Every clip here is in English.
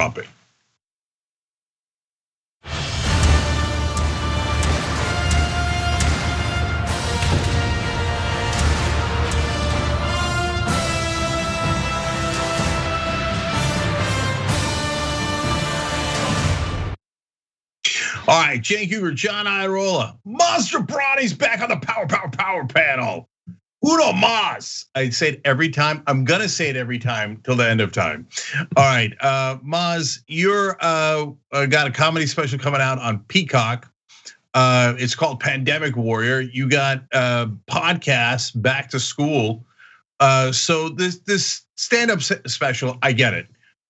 dropping. All right, Cenk Uygur, John Iadarola, Maz Jobrani's back on the power panel. Uno Maz. I say it every time. I'm gonna say it every time till the end of time. All right, Maz, you're got a comedy special coming out on Peacock. It's called Pandemic Warrior. You got podcasts, Back to School. So this stand-up special, I get it.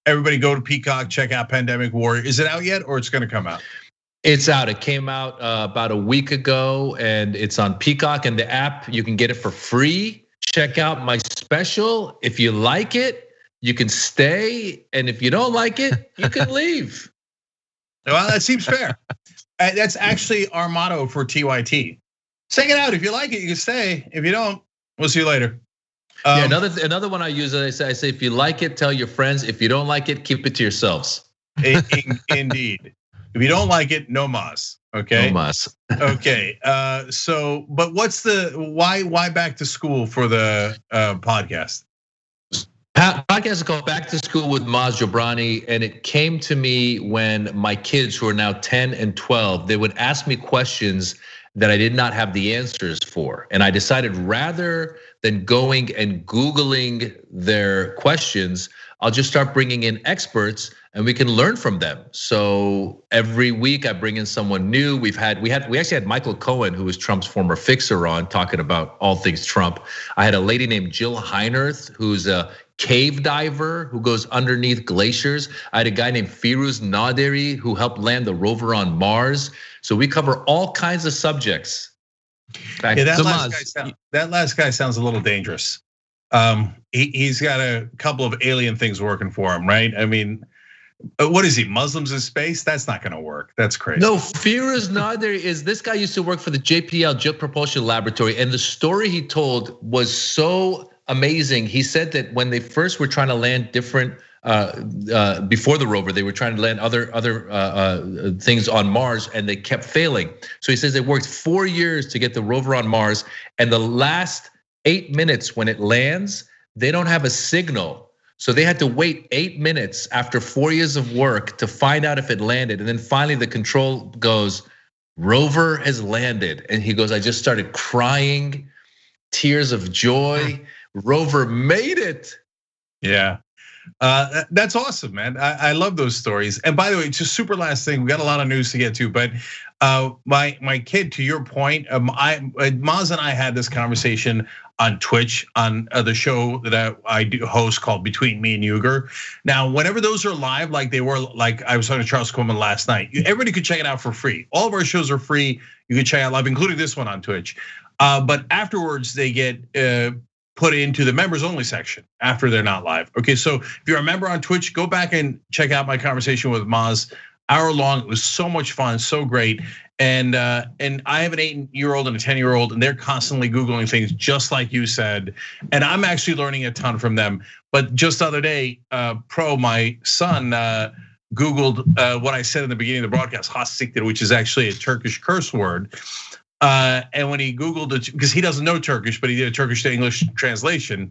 Everybody go to Peacock, check out Pandemic Warrior. Is it out yet, or it's gonna come out? It's out. It came out about a week ago, and it's on Peacock and the app. You can get it for free. Check out my special. If you like it, you can stay, and if you don't like it, you can leave. Well, that seems fair. That's actually our motto for TYT. Check it out. If you like it, you can stay. If you don't, we'll see you later. Yeah, another one I use. I say, if you like it, tell your friends. If you don't like it, keep it to yourselves. Indeed. If you don't like it, no mas. Okay. No mas. Okay. So, but what's the why back to school for the podcast? Podcast is called Back to School with Maz Jobrani, and it came to me when my kids, who are now 10 and 12, they would ask me questions that I did not have the answers for, and I decided rather than going and Googling their questions, I'll just start bringing in experts and we can learn from them. So every week I bring in someone new. We actually had Michael Cohen, who was Trump's former fixer, on talking about all things Trump. I had a lady named Jill Heinerth, who's a cave diver who goes underneath glaciers. I had a guy named Firuz Naderi who helped land the rover on Mars. So we cover all kinds of subjects. Yeah, that last guy sounds a little dangerous. He's got a couple of alien things working for him, right? I mean, what is he? Muslims in space? That's not gonna work. That's crazy. No, Firuz Naderi is this guy used to work for the JPL, Jet Propulsion Laboratory, and the story he told was so amazing. He said that when they first were trying to land different before the rover, they were trying to land other things on Mars, and they kept failing. So he says they worked 4 years to get the rover on Mars, and the last 8 minutes when it lands, they don't have a signal. So they had to wait 8 minutes after 4 years of work to find out if it landed. And then finally the control goes, rover has landed. And he goes, I just started crying, tears of joy. Rover made it. Yeah. That's awesome, man. I love those stories. And by the way, just super last thing, we got a lot of news to get to, but my kid, to your point, Maz and I had this conversation on Twitch on the show that I do host called Between Me and Uygur. Now, whenever those are live, like they were, like I was talking to Charles Coleman last night, everybody could check it out for free. All of our shows are free. You can check out live, including this one on Twitch. But afterwards, they get put into the members only section after they're not live. Okay, so if you're a member on Twitch, go back and check out my conversation with Maz, hour long. It was so much fun, so great. And I have an 8-year-old and a 10-year-old, and they're constantly Googling things just like you said. And I'm actually learning a ton from them. But just the other day, my son, Googled what I said in the beginning of the broadcast, hassiktir, which is actually a Turkish curse word. And when he Googled it, because he doesn't know Turkish, but he did a Turkish to English translation.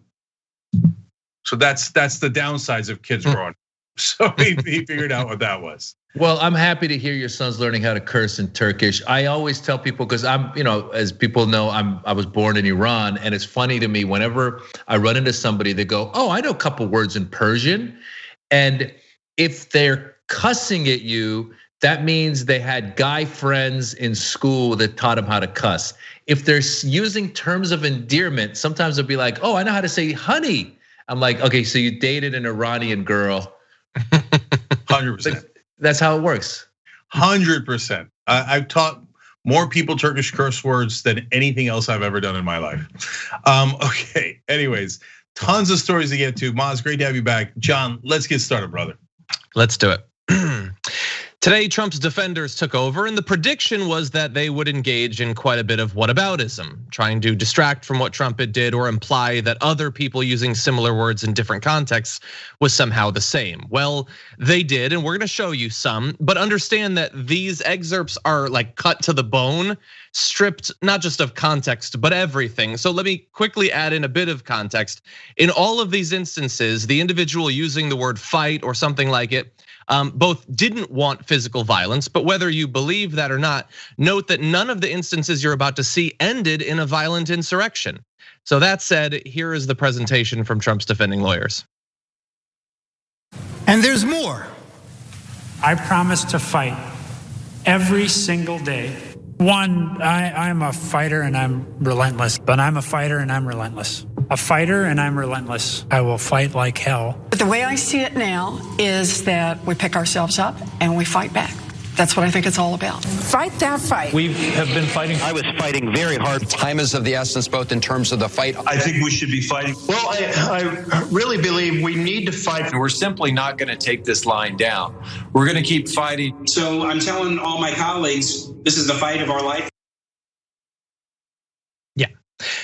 So that's the downsides of kids growing up. So he figured out what that was. Well, I'm happy to hear your son's learning how to curse in Turkish. I always tell people, because I'm, as people know, I was born in Iran, and it's funny to me whenever I run into somebody, they go, "Oh, I know a couple words in Persian," and if they're cussing at you, that means they had guy friends in school that taught them how to cuss. If they're using terms of endearment, sometimes they'll be like, "Oh, I know how to say honey." I'm like, okay, so you dated an Iranian girl. 100%. That's how it works. 100%. I've taught more people Turkish curse words than anything else I've ever done in my life. Okay, anyways, tons of stories to get to. Maz, great to have you back. John, let's get started, brother. Let's do it. Today, Trump's defenders took over, and the prediction was that they would engage in quite a bit of whataboutism, trying to distract from what Trump did or imply that other people using similar words in different contexts was somehow the same. Well, they did, and we're gonna show you some, but understand that these excerpts are like cut to the bone, stripped not just of context, but everything. So let me quickly add in a bit of context. In all of these instances, the individual using the word fight or something like it, both didn't want physical violence, but whether you believe that or not, note that none of the instances you're about to see ended in a violent insurrection. So that said, here is the presentation from Trump's defending lawyers. And there's more. I promise to fight every single day. One, I'm a fighter and I'm relentless, but I'm a fighter and I'm relentless. A fighter and I'm relentless. I will fight like hell. But the way I see it now is that we pick ourselves up and we fight back. That's what I think it's all about. Fight that fight. We have been fighting. I was fighting very hard. Time is of the essence, both in terms of the fight. I think we should be fighting. Well, I really believe we need to fight. We're simply not going to take this line down. We're going to keep fighting. So I'm telling all my colleagues, this is the fight of our life.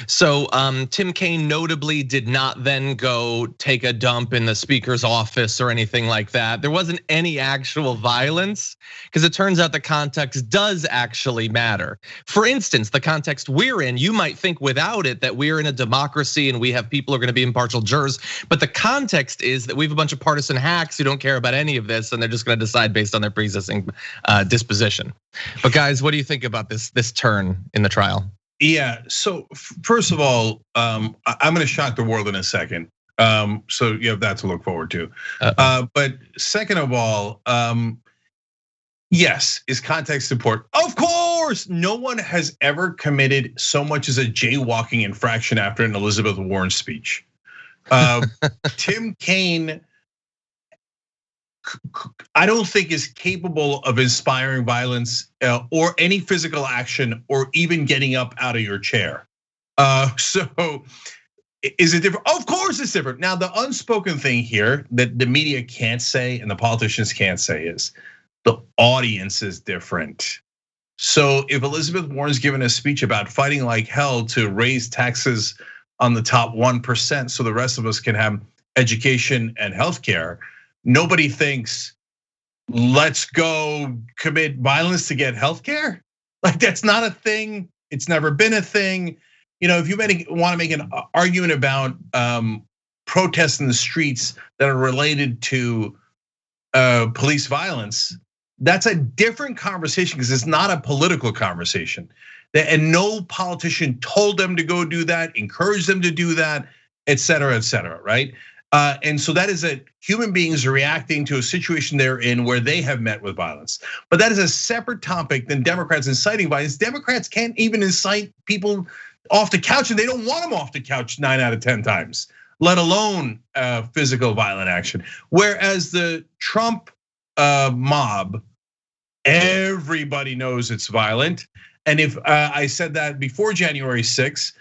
So Tim Kaine notably did not then go take a dump in the speaker's office or anything like that. There wasn't any actual violence because it turns out the context does actually matter. For instance, the context we're in, you might think without it that we're in a democracy and we have people who are gonna be impartial jurors, but the context is that we have a bunch of partisan hacks who don't care about any of this and they're just gonna decide based on their pre-existing disposition. But guys, what do you think about this turn in the trial? Yeah, so first of all, I'm gonna shock the world in a second. So you have that to look forward to. But second of all, yes, is context important? Of course, no one has ever committed so much as a jaywalking infraction after an Elizabeth Warren speech. Tim Kaine, I don't think is capable of inspiring violence or any physical action or even getting up out of your chair. So is it different? Of course it's different. Now the unspoken thing here that the media can't say and the politicians can't say is the audience is different. So if Elizabeth Warren's given a speech about fighting like hell to raise taxes on the top 1% so the rest of us can have education and healthcare, nobody thinks, let's go commit violence to get healthcare. Like that's not a thing. It's never been a thing. You know, if you want to make an argument about protests in the streets that are related to police violence, that's a different conversation because it's not a political conversation. And no politician told them to go do that, encouraged them to do that, et cetera, right? And so that is that human beings are reacting to a situation they're in where they have met with violence. But that is a separate topic than Democrats inciting violence. Democrats can't even incite people off the couch and they don't want them off the couch 9 out of 10 times, let alone physical violent action. Whereas the Trump mob, everybody knows it's violent. And if I said that before January 6th,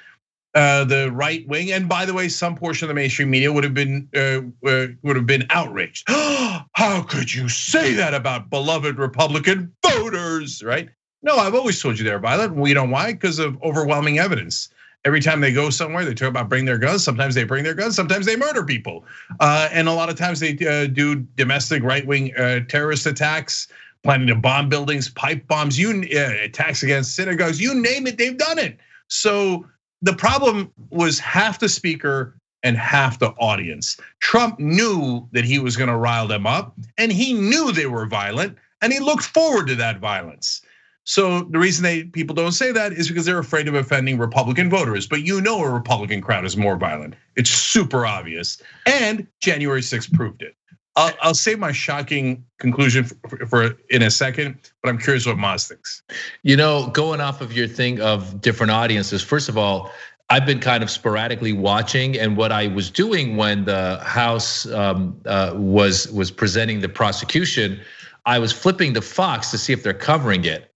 the right wing, and by the way, some portion of the mainstream media would have been outraged. How could you say that about beloved Republican voters, right? No, I've always told you they're violent. We know why? Because of overwhelming evidence. Every time they go somewhere, they talk about bring their guns. Sometimes they bring their guns. Sometimes they murder people, and a lot of times they do domestic right-wing terrorist attacks, planning to bomb buildings, pipe bombs, attacks against synagogues. You name it, they've done it. So the problem was half the speaker and half the audience. Trump knew that he was gonna rile them up and he knew they were violent and he looked forward to that violence. So the reason people don't say that is because they're afraid of offending Republican voters. But you know a Republican crowd is more violent. It's super obvious. And January 6th proved it. I'll save my shocking conclusion for in a second, but I'm curious what Maz thinks. You know, going off of your thing of different audiences, first of all, I've been kind of sporadically watching, and what I was doing when the House was presenting the prosecution, I was flipping to Fox to see if they're covering it.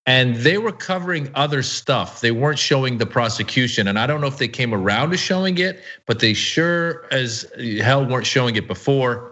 And they were covering other stuff. They weren't showing the prosecution. And I don't know if they came around to showing it, but they sure as hell weren't showing it before.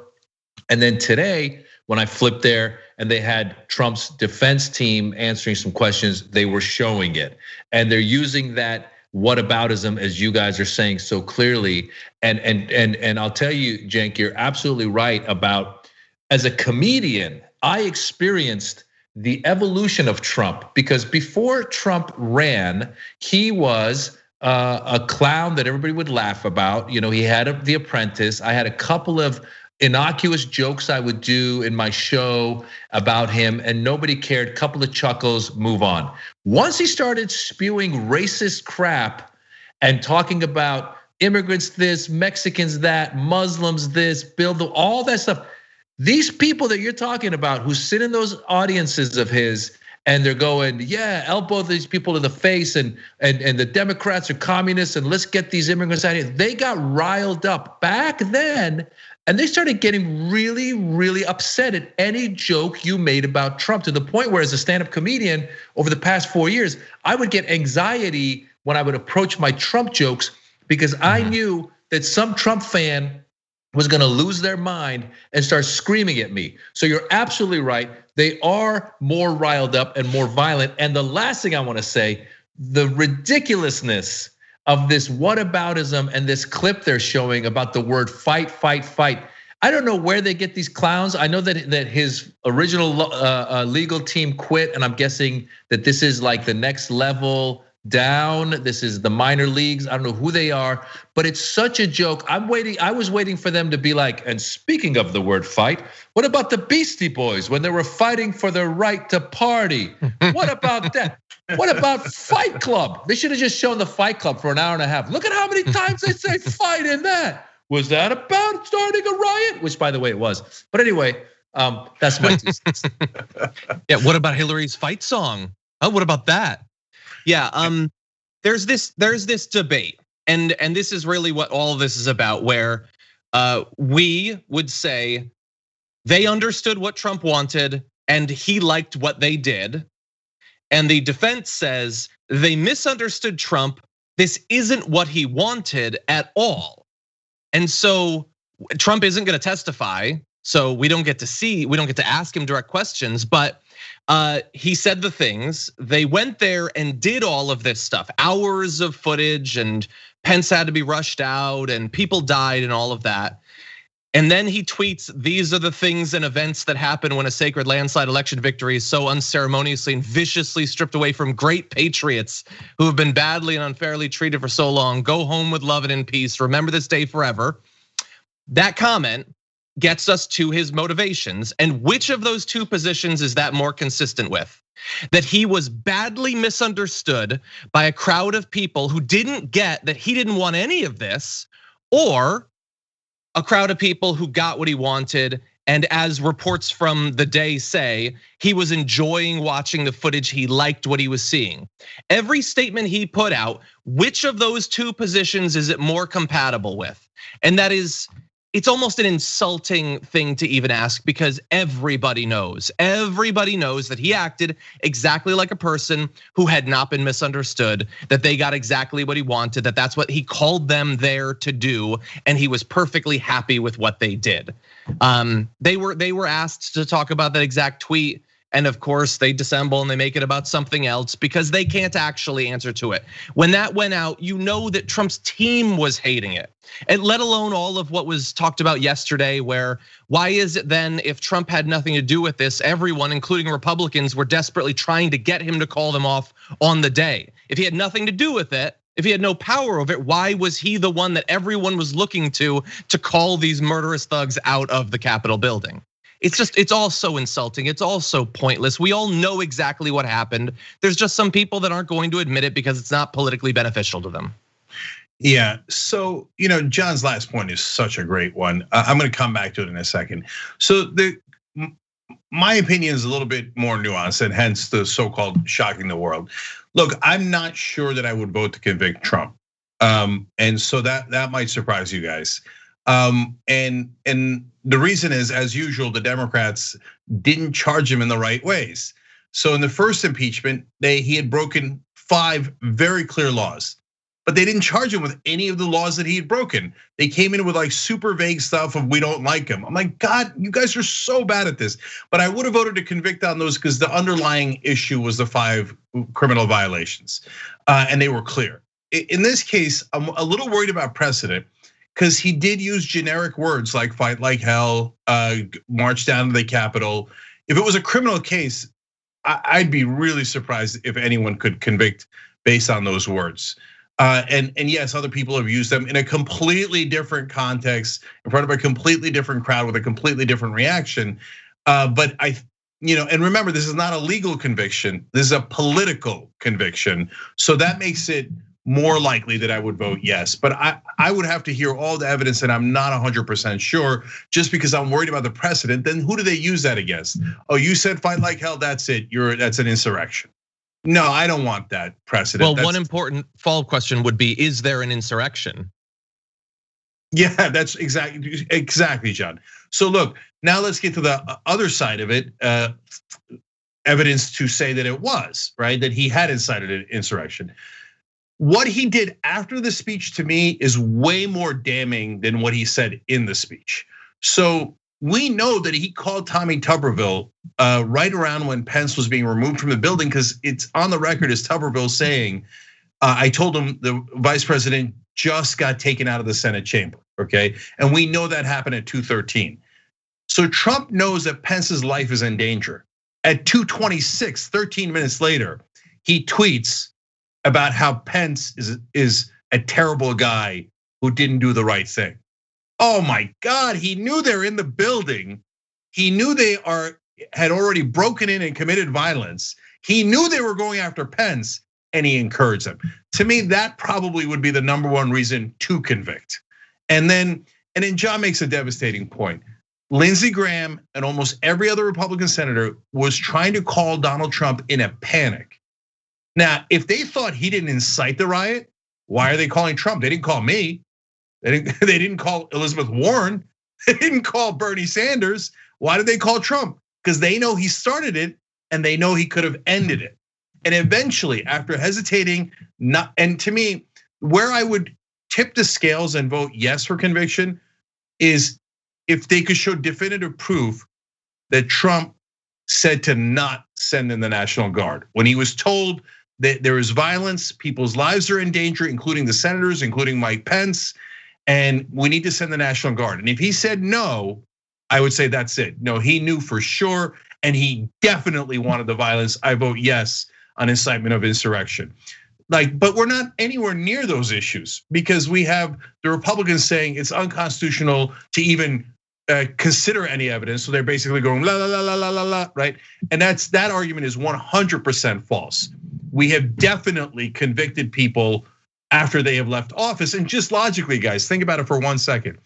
And then today, when I flipped there and they had Trump's defense team answering some questions, they were showing it. And they're using that whataboutism, as you guys are saying so clearly. And I'll tell you, Cenk, you're absolutely right about, as a comedian, I experienced the evolution of Trump, because before Trump ran, he was a clown that everybody would laugh about. You know, he had The Apprentice. I had a couple of innocuous jokes I would do in my show about him, and nobody cared. Couple of chuckles, move on. Once he started spewing racist crap and talking about immigrants this, Mexicans that, Muslims this, all that stuff. These people that you're talking about who sit in those audiences of his, and they're going, yeah, elbow these people in the face, and the Democrats are communists, and let's get these immigrants out of here. They got riled up back then, and they started getting really, really upset at any joke you made about Trump, to the point where, as a stand-up comedian over the past 4 years, I would get anxiety when I would approach my Trump jokes, because I knew that some Trump fan was gonna lose their mind and start screaming at me. So you're absolutely right. They are more riled up and more violent. And the last thing I wanna say, the ridiculousness of this whataboutism and this clip they're showing about the word fight, fight, fight. I don't know where they get these clowns. I know that his original legal team quit, and I'm guessing that this is like the next level down. This is the minor leagues. I don't know who they are, but it's such a joke. I was waiting for them to be like, and speaking of the word fight, what about the Beastie Boys when they were fighting for their right to party? What about that? What about Fight Club? They should have just shown the Fight Club for an hour and a half. Look at how many times they say fight in that. Was that about starting a riot? Which, by the way, it was. But anyway, that's my 2 cents. Yeah, what about Hillary's fight song? Oh, what about that? Yeah, there's this debate, and this is really what all of this is about, where we would say they understood what Trump wanted and he liked what they did. And the defense says they misunderstood Trump. This isn't what he wanted at all. And so Trump isn't gonna testify, so we don't get to ask him direct questions, but he said the things. They went there and did all of this stuff, hours of footage, and Pence had to be rushed out, and people died, and all of that. And then he tweets, "These are the things and events that happen when a sacred landslide election victory is so unceremoniously and viciously stripped away from great patriots who have been badly and unfairly treated for so long. Go home with love and in peace. Remember this day forever." That comment gets us to his motivations. And which of those two positions is that more consistent with? That he was badly misunderstood by a crowd of people who didn't get that he didn't want any of this, or a crowd of people who got what he wanted, and as reports from the day say, he was enjoying watching the footage, he liked what he was seeing. Every statement he put out, which of those two positions is it more compatible with? And that is, it's almost an insulting thing to even ask, because everybody knows that he acted exactly like a person who had not been misunderstood, that they got exactly what he wanted, that that's what he called them there to do, and he was perfectly happy with what they did. They were asked to talk about that exact tweet, and of course they dissemble and they make it about something else because they can't actually answer to it. When that went out, you know that Trump's team was hating it. And let alone all of what was talked about yesterday, where why is it then, if Trump had nothing to do with this, everyone, including Republicans, were desperately trying to get him to call them off on the day? If he had nothing to do with it, if he had no power over it, why was he the one that everyone was looking to call these murderous thugs out of the Capitol building? It's all so insulting. It's all so pointless. We all know exactly what happened. There's just some people that aren't going to admit it because it's not politically beneficial to them. Yeah, so John's last point is such a great one. I'm gonna come back to it in a second. So my opinion is a little bit more nuanced, and hence the so-called shocking the world. Look, I'm not sure that I would vote to convict Trump. And so that might surprise you guys. And the reason is, as usual, the Democrats didn't charge him in the right ways. So in the first impeachment, he had broken 5 very clear laws. but they didn't charge him with any of the laws that he had broken. They came in with like super vague stuff of we don't like him. I'm like, God, you guys are so bad at this. But I would have voted to convict on those because the underlying issue was the 5 criminal violations, and they were clear. In this case, I'm a little worried about precedent because he did use generic words like fight like hell, march down to the Capitol. If it was a criminal case, I'd be really surprised if anyone could convict based on those words. And yes, other people have used them in a completely different context, in front of a completely different crowd with a completely different reaction. But and remember, this is not a legal conviction. This is a political conviction. So that makes it more likely that I would vote yes. But I would have to hear all the evidence, and I'm not 100% sure. Just because I'm worried about the precedent, then who do they use that against? Oh, you said fight like hell. That's it. That's an insurrection. No, I don't want that precedent. Well, one important follow-up question would be: is there an insurrection? Yeah, that's exactly, John. So look, now let's get to the other side of it. Evidence to say that it was right, that he had incited an insurrection. What he did after the speech to me is way more damning than what he said in the speech. So we know that he called Tommy Tuberville right around when Pence was being removed from the building, because it's on the record as Tuberville saying, I told him the vice president just got taken out of the Senate chamber, okay? And we know that happened at 2:13. So Trump knows that Pence's life is in danger. At 2:26, 13 minutes later, he tweets about how Pence is a terrible guy who didn't do the right thing. Oh my God, he knew they're in the building. He knew they had already broken in and committed violence. He knew they were going after Pence, and he encouraged them. To me, that probably would be the #1 reason to convict. And then John makes a devastating point. Lindsey Graham and almost every other Republican senator was trying to call Donald Trump in a panic. Now, if they thought he didn't incite the riot, why are they calling Trump? They didn't call me. They didn't call Elizabeth Warren. They didn't call Bernie Sanders. Why did they call Trump? Because they know he started it and they know he could have ended it. And eventually, after hesitating, and to me, where I would tip the scales and vote yes for conviction is if they could show definitive proof that Trump said to not send in the National Guard. When he was told that there is violence, people's lives are in danger, including the senators, including Mike Pence, and we need to send the National Guard. And if he said no, I would say that's it. No, he knew for sure, and he definitely wanted the violence. I vote yes on incitement of insurrection. But we're not anywhere near those issues because we have the Republicans saying it's unconstitutional to even consider any evidence. So they're basically going la la la la la la la, right? And that argument is 100% false. We have definitely convicted people after they have left office. And just logically, guys, think about it for 1 second.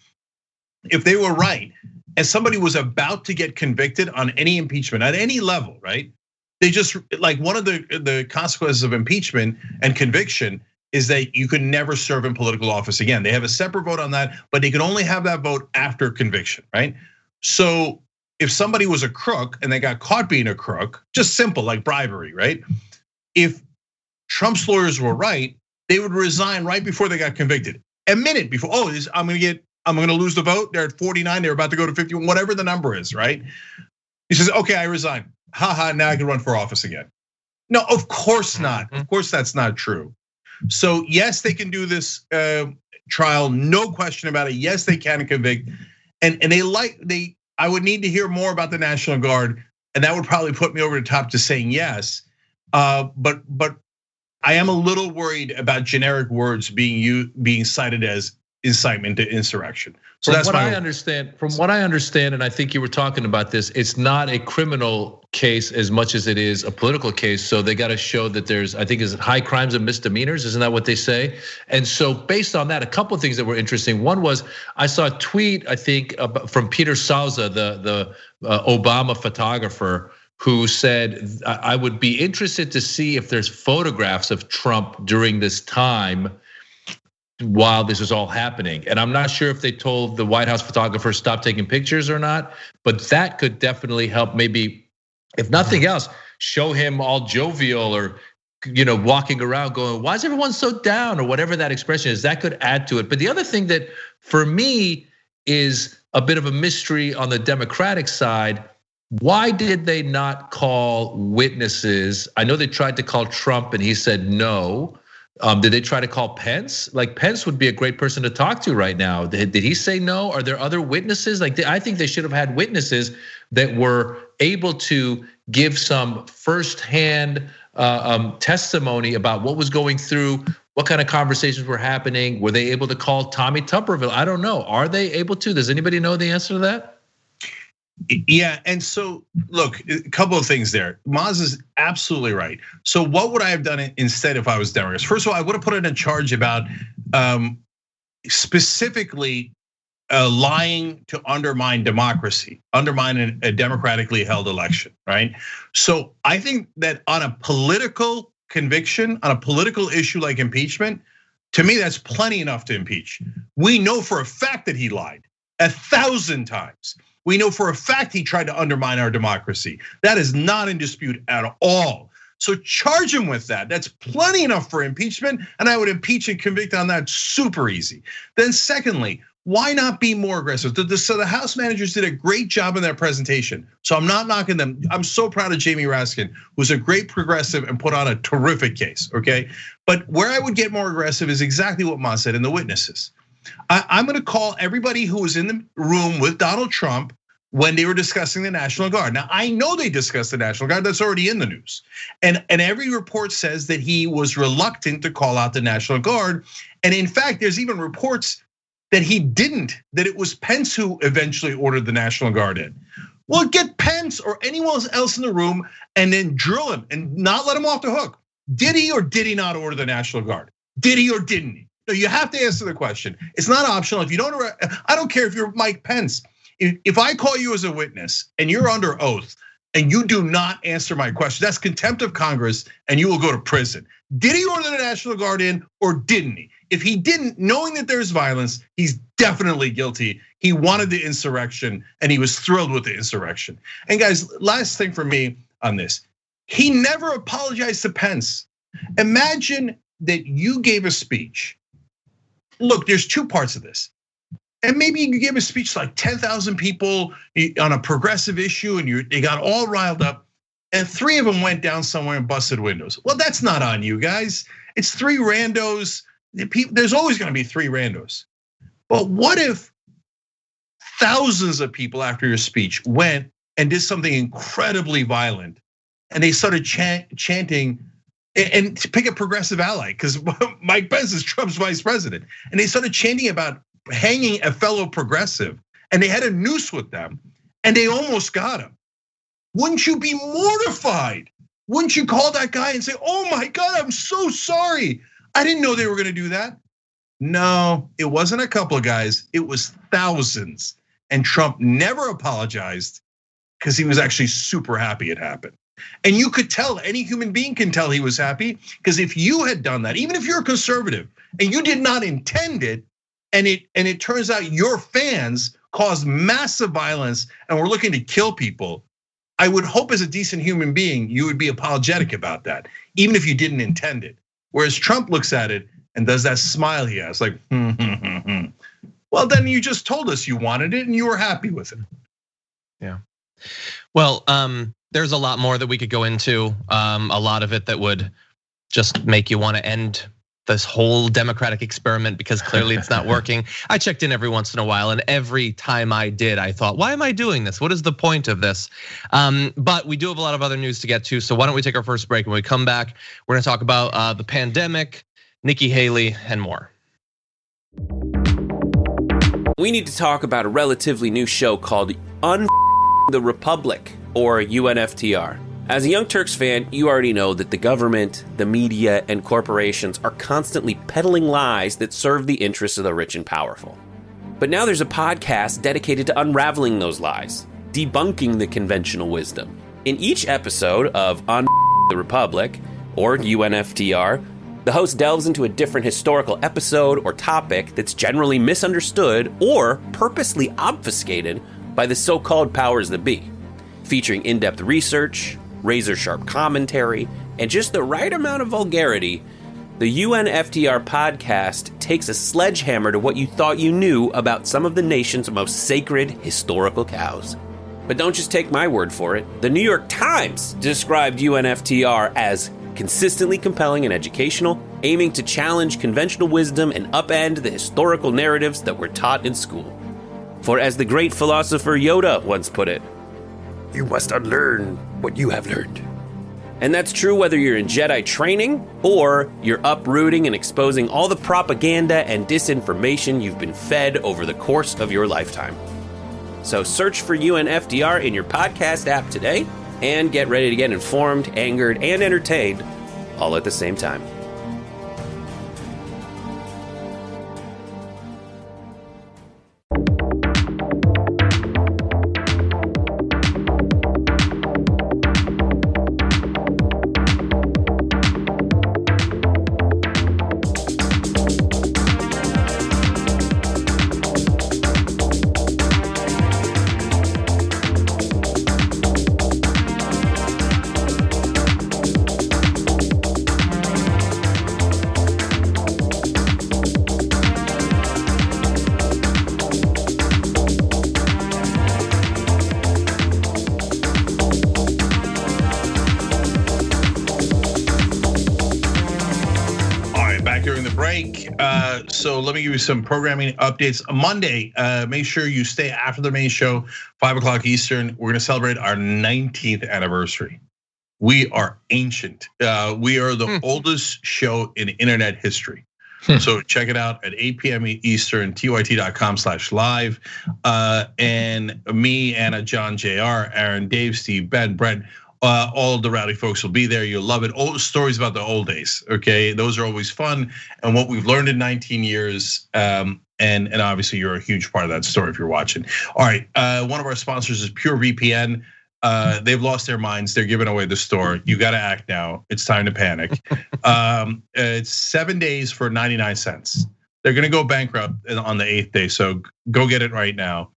If they were right and somebody was about to get convicted on any impeachment at any level, right? They just, like, one of the consequences of impeachment and conviction is that you can never serve in political office again. They have a separate vote on that, but they can only have that vote after conviction, right? So if somebody was a crook and they got caught being a crook, just simple, like bribery, right? If Trump's lawyers were right, they would resign right before they got convicted. A minute before, I'm gonna lose the vote. They're at 49, they're about to go to 51, whatever the number is, right? He says, okay, I resign. Haha, now I can run for office again. No, of course not. Of course that's not true. So yes, they can do this trial, no question about it. Yes, they can convict, and I would need to hear more about the National Guard, and that would probably put me over the top to saying yes. But I am a little worried about generic words being cited as incitement to insurrection. So that's what I understand. From what I understand, and I think you were talking about this, it's not a criminal case as much as it is a political case. So they got to show that there's, I think, is it high crimes and misdemeanors? Isn't that what they say? And so based on that, a couple of things that were interesting. One was I saw a tweet, I think, from Peter Souza, the Obama photographer, who said, I would be interested to see if there's photographs of Trump during this time while this is all happening. And I'm not sure if they told the White House photographer stop taking pictures or not, but that could definitely help, maybe, if nothing else, show him all jovial or walking around going, why is everyone so down, or whatever that expression is, that could add to it. But the other thing that for me is a bit of a mystery on the Democratic side, why did they not call witnesses? I know they tried to call Trump and he said no. Did they try to call Pence? Like, Pence would be a great person to talk to right now. Did he say no? Are there other witnesses? Like, I think they should have had witnesses that were able to give some firsthand testimony about what was going through, what kind of conversations were happening. Were they able to call Tommy Tuberville? I don't know. Are they able to? Does anybody know the answer to that? Yeah, and so look, a couple of things there. Maz is absolutely right. So what would I have done instead if I was Democrats? First of all, I would have put in a charge about specifically lying to undermine democracy, undermine a democratically held election, right? So I think that on a political conviction, on a political issue like impeachment, to me, that's plenty enough to impeach. We know for a fact that he lied 1,000 times. We know for a fact he tried to undermine our democracy. That is not in dispute at all. So charge him with that. That's plenty enough for impeachment, and I would impeach and convict on that super easy. Then secondly, why not be more aggressive? So the House managers did a great job in their presentation. So I'm not knocking them. I'm so proud of Jamie Raskin, who's a great progressive and put on a terrific case, okay? But where I would get more aggressive is exactly what Maz said in the witnesses. I'm gonna call everybody who was in the room with Donald Trump when they were discussing the National Guard. Now, I know they discussed the National Guard, that's already in the news. And every report says that he was reluctant to call out the National Guard. And in fact, there's even reports that he didn't, that it was Pence who eventually ordered the National Guard in. Well, get Pence or anyone else in the room and then drill him and not let him off the hook. Did he or did he not order the National Guard? Did he or didn't he? No, you have to answer the question. It's not optional. If you don't, I don't care if you're Mike Pence. If I call you as a witness and you're under oath and you do not answer my question, that's contempt of Congress and you will go to prison. Did he order the National Guard in or didn't he? If he didn't, knowing that there's violence, he's definitely guilty. He wanted the insurrection and he was thrilled with the insurrection. And guys, last thing for me on this, he never apologized to Pence. Imagine that you gave a speech. Look, there's two parts of this. And maybe you gave a speech to like 10,000 people on a progressive issue and they got all riled up and 3 of them went down somewhere and busted windows. Well, that's not on you guys. It's 3 randos. There's always gonna be 3 randos. But what if thousands of people after your speech went and did something incredibly violent and they started chanting, and to pick a progressive ally, because Mike Pence is Trump's vice president, and they started chanting about hanging a fellow progressive, and they had a noose with them, and they almost got him. Wouldn't you be mortified? Wouldn't you call that guy and say, oh my God, I'm so sorry. I didn't know they were gonna do that. No, it wasn't a couple of guys, it was thousands. And Trump never apologized because he was actually super happy it happened. And you could tell, any human being can tell he was happy, because if you had done that, even if you're a conservative and you did not intend it, and it turns out your fans caused massive violence and were looking to kill people, I would hope as a decent human being, you would be apologetic about that, even if you didn't intend it. Whereas Trump looks at it and does that smile he has, like, Well, then you just told us you wanted it and you were happy with it. Yeah. Well, there's a lot more that we could go into, a lot of it that would just make you want to end this whole democratic experiment, because clearly it's not working. I checked in every once in a while, and every time I did, I thought, why am I doing this? What is the point of this? But we do have a lot of other news to get to, so why don't we take our first break? When we come back, we're gonna talk about the pandemic, Nikki Haley, and more. We need to talk about a relatively new show called the Republic, or UNFTR. As a Young Turks fan, you already know that the government, the media, and corporations are constantly peddling lies that serve the interests of the rich and powerful. But now there's a podcast dedicated to unraveling those lies, debunking the conventional wisdom. In each episode of the Republic, or UNFTR, the host delves into a different historical episode or topic that's generally misunderstood or purposely obfuscated by the so-called powers that be, featuring in-depth research, razor sharp commentary, and just the right amount of vulgarity, the UNFTR podcast takes a sledgehammer to what you thought you knew about some of the nation's most sacred historical cows. But don't just take my word for it. The New York Times described UNFTR as consistently compelling and educational, aiming to challenge conventional wisdom and upend the historical narratives that were taught in school. For as the great philosopher Yoda once put it, you must unlearn what you have learned. And that's true whether you're in Jedi training or you're uprooting and exposing all the propaganda and disinformation you've been fed over the course of your lifetime. So search for UNFDR in your podcast app today and get ready to get informed, angered, and entertained all at the same time. So let me give you some programming updates. Monday, make sure you stay after the main show, 5 o'clock Eastern. We're gonna celebrate our 19th anniversary. We are ancient. We are the oldest show in internet history. So check it out at 8 p.m. Eastern, tyt.com/live. And me, Anna, John, JR, Aaron, Dave, Steve, Ben, Brent, all the rowdy folks will be there. You'll love it. Old stories about the old days. Okay, those are always fun, and what we've learned in 19 years. And obviously, you're a huge part of that story if you're watching. All right, one of our sponsors is PureVPN. They've lost their minds. They're giving away the store. You got to act now. It's time to panic. It's 7 days for 99 cents. They're gonna go bankrupt on the 8th day, so go get it right now.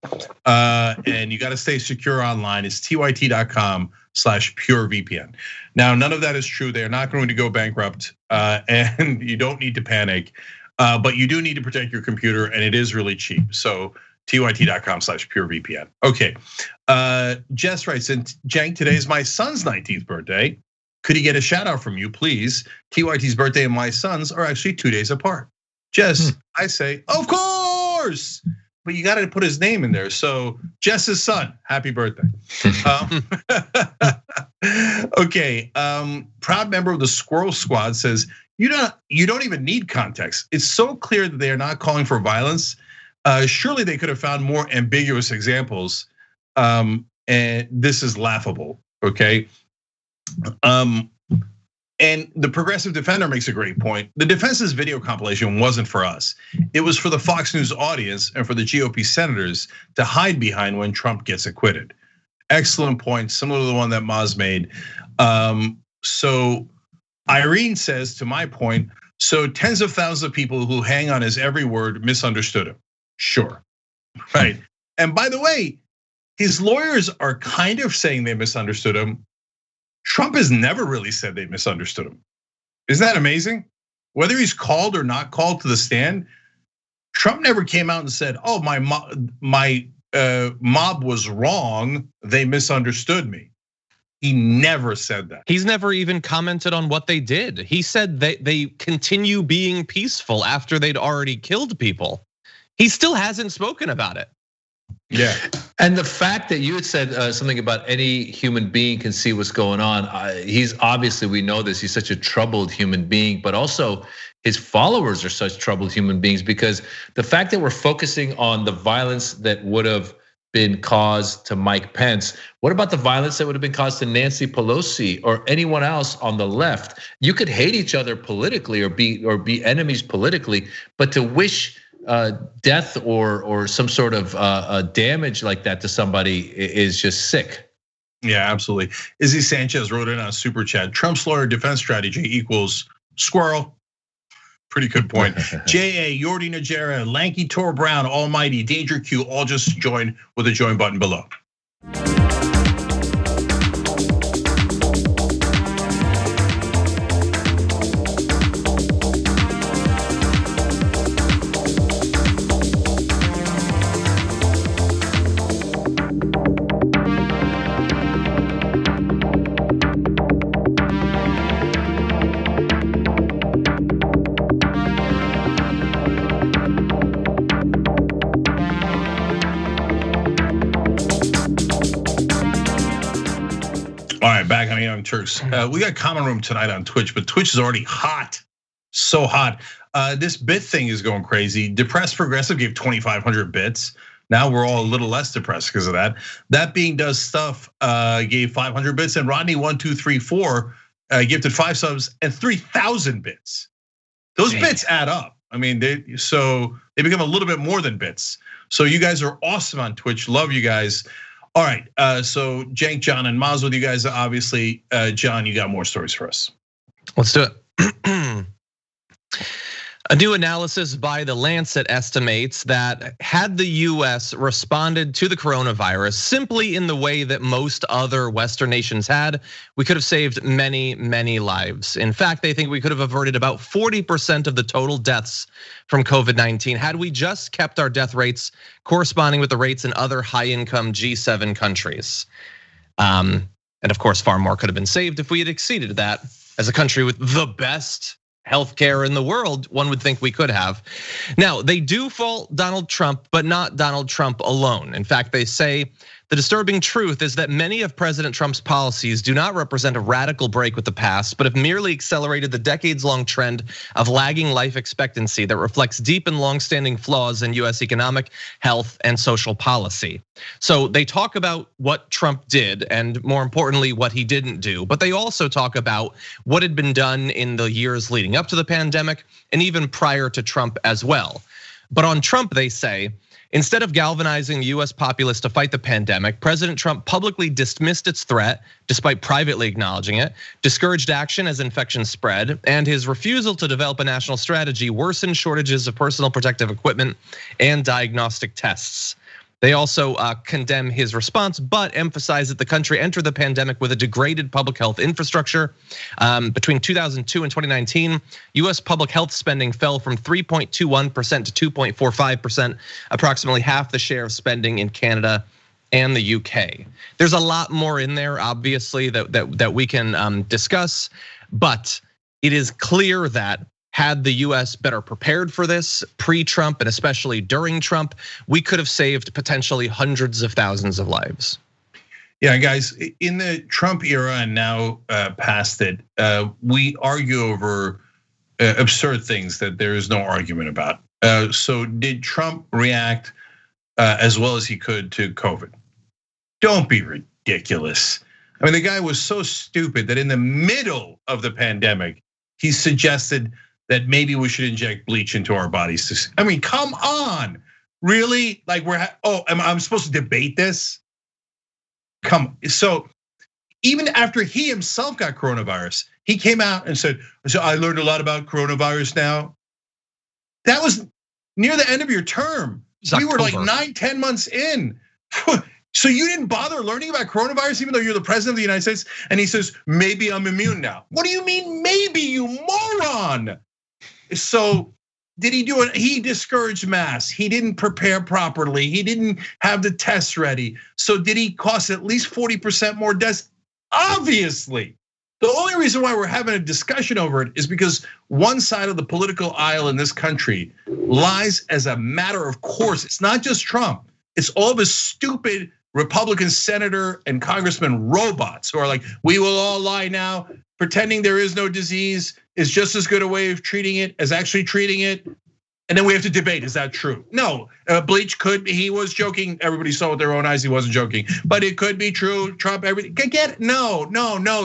And you got to stay secure online. It's tyt.com/purevpn. Now, none of that is true. They are not going to go bankrupt, and you don't need to panic, but you do need to protect your computer, and it is really cheap. So tyt.com/purevpn. Okay, Jess writes in, Cenk, today is my son's 19th birthday. Could he get a shout out from you, please? TYT's birthday and my son's are actually 2 days apart. Jess, I say, of course, but you got to put his name in there. So Jess's son, happy birthday. Okay, proud member of the Squirrel Squad says, you don't even need context. It's so clear that they are not calling for violence. Surely they could have found more ambiguous examples. And this is laughable, okay? And the Progressive Defender makes a great point. The defense's video compilation wasn't for us. It was for the Fox News audience and for the GOP senators to hide behind when Trump gets acquitted. Excellent point, similar to the one that Maz made. So Irene says, to my point, so tens of thousands of people who hang on his every word misunderstood him. Sure, right. And by the way, his lawyers are kind of saying they misunderstood him. Trump has never really said they misunderstood him. Isn't that amazing? Whether he's called or not called to the stand, Trump never came out and said, "Oh, my mob was wrong. They misunderstood me." He never said that. He's never even commented on what they did. He said they continue being peaceful after they'd already killed people. He still hasn't spoken about it. Yeah, and the fact that you had said something about any human being can see what's going on. He's obviously, we know this, he's such a troubled human being, but also his followers are such troubled human beings, because the fact that we're focusing on the violence that would have been caused to Mike Pence, what about the violence that would have been caused to Nancy Pelosi or anyone else on the left? You could hate each other politically or be enemies politically, but to wish death or some sort of damage like that to somebody is just sick. Yeah, absolutely. Izzy Sanchez wrote in on Super Chat, Trump's lawyer defense strategy equals squirrel. Pretty good point. J.A., Yordi Najera, Lanky Tor Brown, Almighty, Danger Q, all just join with the join button below. All right, back on Young Turks. We got Common Room tonight on Twitch, but Twitch is already hot, so hot. This bit thing is going crazy. Depressed Progressive gave 2,500 bits. Now we're all a little less depressed because of that. That Being Does Stuff gave 500 bits, and Rodney1234 gifted 5 subs and 3,000 bits. Those bits add up. I mean, they become a little bit more than bits. So you guys are awesome on Twitch. Love you guys. All right, so Cenk, John, and Maz with you guys. Obviously, John, you got more stories for us. Let's do it. A new analysis by The Lancet estimates that had the US responded to the coronavirus simply in the way that most other Western nations had, we could have saved many, many lives. In fact, they think we could have averted about 40% of the total deaths from COVID-19 had we just kept our death rates corresponding with the rates in other high-income G7 countries. And of course, far more could have been saved if we had exceeded that. As a country with the best healthcare in the world, one would think we could have. Now, they do fault Donald Trump, but not Donald Trump alone. In fact, they say the disturbing truth is that many of President Trump's policies do not represent a radical break with the past, but have merely accelerated the decades-long trend of lagging life expectancy that reflects deep and long-standing flaws in US economic, health, and social policy. So they talk about what Trump did, and more importantly, what he didn't do. But they also talk about what had been done in the years leading up to the pandemic, and even prior to Trump as well. But on Trump, they say, instead of galvanizing the US populace to fight the pandemic, President Trump publicly dismissed its threat, despite privately acknowledging it, discouraged action as infections spread, and his refusal to develop a national strategy worsened shortages of personal protective equipment and diagnostic tests. They also condemn his response, but emphasize that the country entered the pandemic with a degraded public health infrastructure. Between 2002 and 2019, US public health spending fell from 3.21% to 2.45%, approximately half the share of spending in Canada and the UK. There's a lot more in there, obviously, that we can discuss, but it is clear that had the US better prepared for this pre-Trump and especially during Trump, we could have saved potentially hundreds of thousands of lives. Yeah, guys, in the Trump era and now past it, we argue over absurd things that there is no argument about. So did Trump react as well as he could to COVID? Don't be ridiculous. I mean, the guy was so stupid that in the middle of the pandemic, he suggested that maybe we should inject bleach into our bodies. I mean, come on, really? Like I'm supposed to debate this? So even after he himself got coronavirus, he came out and said, so I learned a lot about coronavirus now. That was near the end of your term. We were like 9-10 months in. So you didn't bother learning about coronavirus even though you're the president of the United States? And he says, maybe I'm immune now. What do you mean maybe, you moron? So did he do it? He discouraged masks. He didn't prepare properly. He didn't have the tests ready. So did he cost at least 40% more deaths? Obviously. The only reason why we're having a discussion over it is because one side of the political aisle in this country lies as a matter of course. It's not just Trump. It's all the stupid Republican senator and congressman robots who are like, we will all lie now. Pretending there is no disease is just as good a way of treating it as actually treating it. And then we have to debate, is that true? No, bleach could, he was joking. Everybody saw with their own eyes, he wasn't joking. But it could be true, Trump, everything. Get it? No,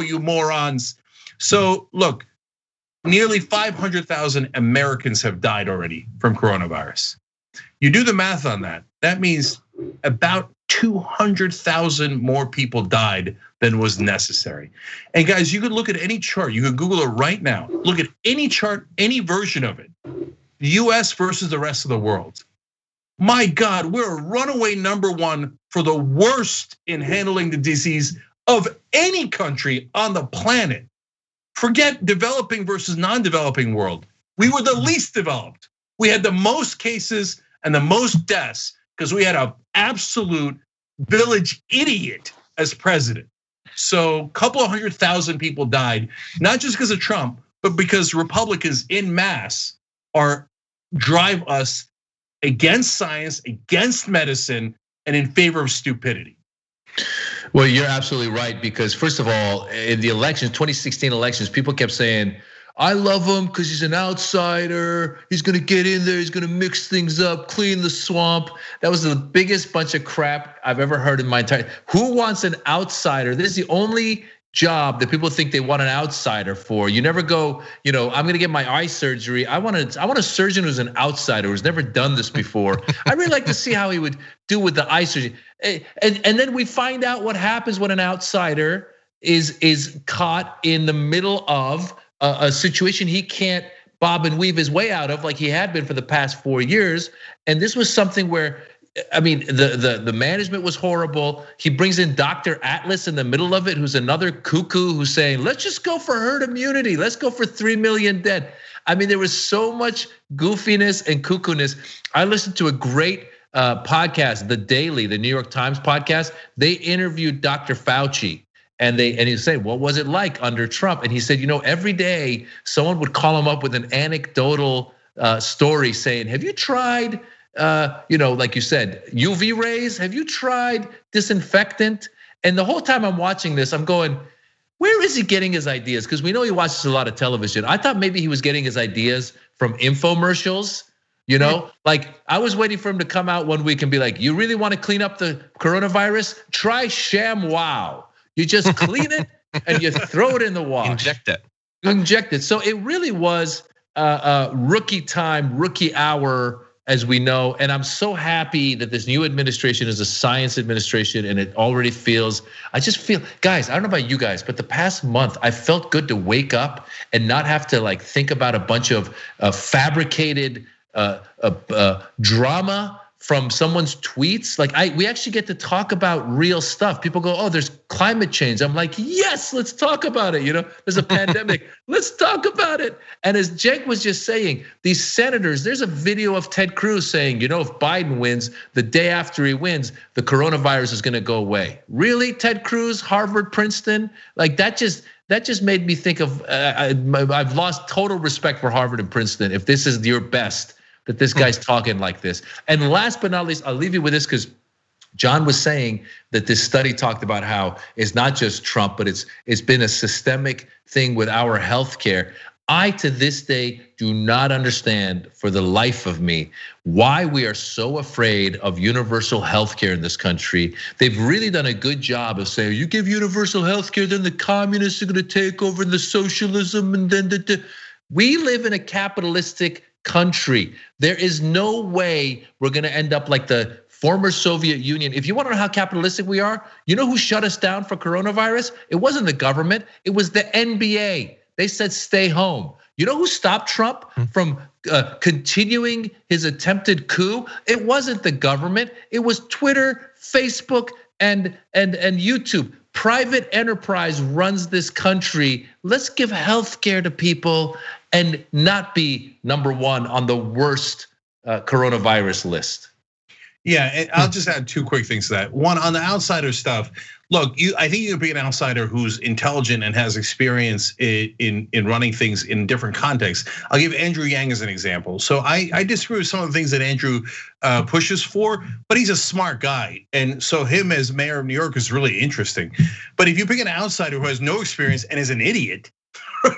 you morons. So look, nearly 500,000 Americans have died already from coronavirus. You do the math on that. That means about 200,000 more people died than was necessary. And guys, you could look at any chart. You could Google it right now. Look at any chart, any version of it. The US versus the rest of the world. My God, we're a runaway #1 for the worst in handling the disease of any country on the planet. Forget developing versus non-developing world. We were the least developed. We had the most cases and the most deaths because we had an absolute village idiot as president. So a couple of 100,000 people died, not just because of Trump, but because Republicans in mass drive us against science, against medicine, and in favor of stupidity. Well, you're absolutely right, because first of all, in the elections, 2016 elections, people kept saying, I love him because he's an outsider. He's gonna get in there, he's gonna mix things up, clean the swamp. That was the biggest bunch of crap I've ever heard in my entire. Who wants an outsider? This is the only job that people think they want an outsider for. You never go, I'm gonna get my eye surgery. I want a surgeon who's an outsider, who's never done this before. I really like to see how he would do with the eye surgery. And then we find out what happens when an outsider is caught in the middle of a situation he can't bob and weave his way out of, like he had been for the past 4 years. And this was something where, the management was horrible. He brings in Dr. Atlas in the middle of it, who's another cuckoo who's saying, let's just go for herd immunity. Let's go for 3 million dead. There was so much goofiness and cuckoo-ness. I listened to a great podcast, The Daily, the New York Times podcast. They interviewed Dr. Fauci. And he said, what was it like under Trump? And he said, every day someone would call him up with an anecdotal story saying, have you tried, like you said, UV rays? Have you tried disinfectant? And the whole time I'm watching this, I'm going, where is he getting his ideas? Because we know he watches a lot of television. I thought maybe he was getting his ideas from infomercials. Like I was waiting for him to come out one week and be like, you really want to clean up the coronavirus? Try ShamWow. You just clean it and you throw it in the wash. Inject it. So it really was rookie time, rookie hour, as we know. And I'm so happy that this new administration is a science administration, and it already feels. I just feel, guys. I don't know about you guys, but the past month I felt good to wake up and not have to think about a bunch of fabricated drama from someone's tweets. We actually get to talk about real stuff. People go, oh, there's climate change. I'm like, yes, let's talk about it. There's a pandemic, let's talk about it. And as Cenk was just saying, these senators, there's a video of Ted Cruz saying, if Biden wins, the day after he wins, the coronavirus is gonna go away. Really, Ted Cruz, Harvard, Princeton? That just made me think of, I've lost total respect for Harvard and Princeton if this is your best, that this guy's talking like this. And last but not least, I'll leave you with this, because John was saying that this study talked about how it's not just Trump, but it's been a systemic thing with our healthcare. I, to this day, do not understand for the life of me why we are so afraid of universal healthcare in this country. They've really done a good job of saying, you give universal healthcare, then the communists are gonna take over, and the socialism, and then we live in a capitalistic country. There is no way we're gonna end up like the former Soviet Union. If you wanna know how capitalistic we are, you know who shut us down for coronavirus? It wasn't the government, it was the NBA. They said stay home. You know who stopped Trump from continuing his attempted coup? It wasn't the government, it was Twitter, Facebook, and YouTube. Private enterprise runs this country. Let's give healthcare to people and not be number one on the worst coronavirus list. Yeah, and I'll just add 2 quick things to that. One, on the outsider stuff, look, I think you can be an outsider who's intelligent and has experience in running things in different contexts. I'll give Andrew Yang as an example. So I disagree with some of the things that Andrew pushes for, but he's a smart guy. And so him as mayor of New York is really interesting. But if you pick an outsider who has no experience and is an idiot,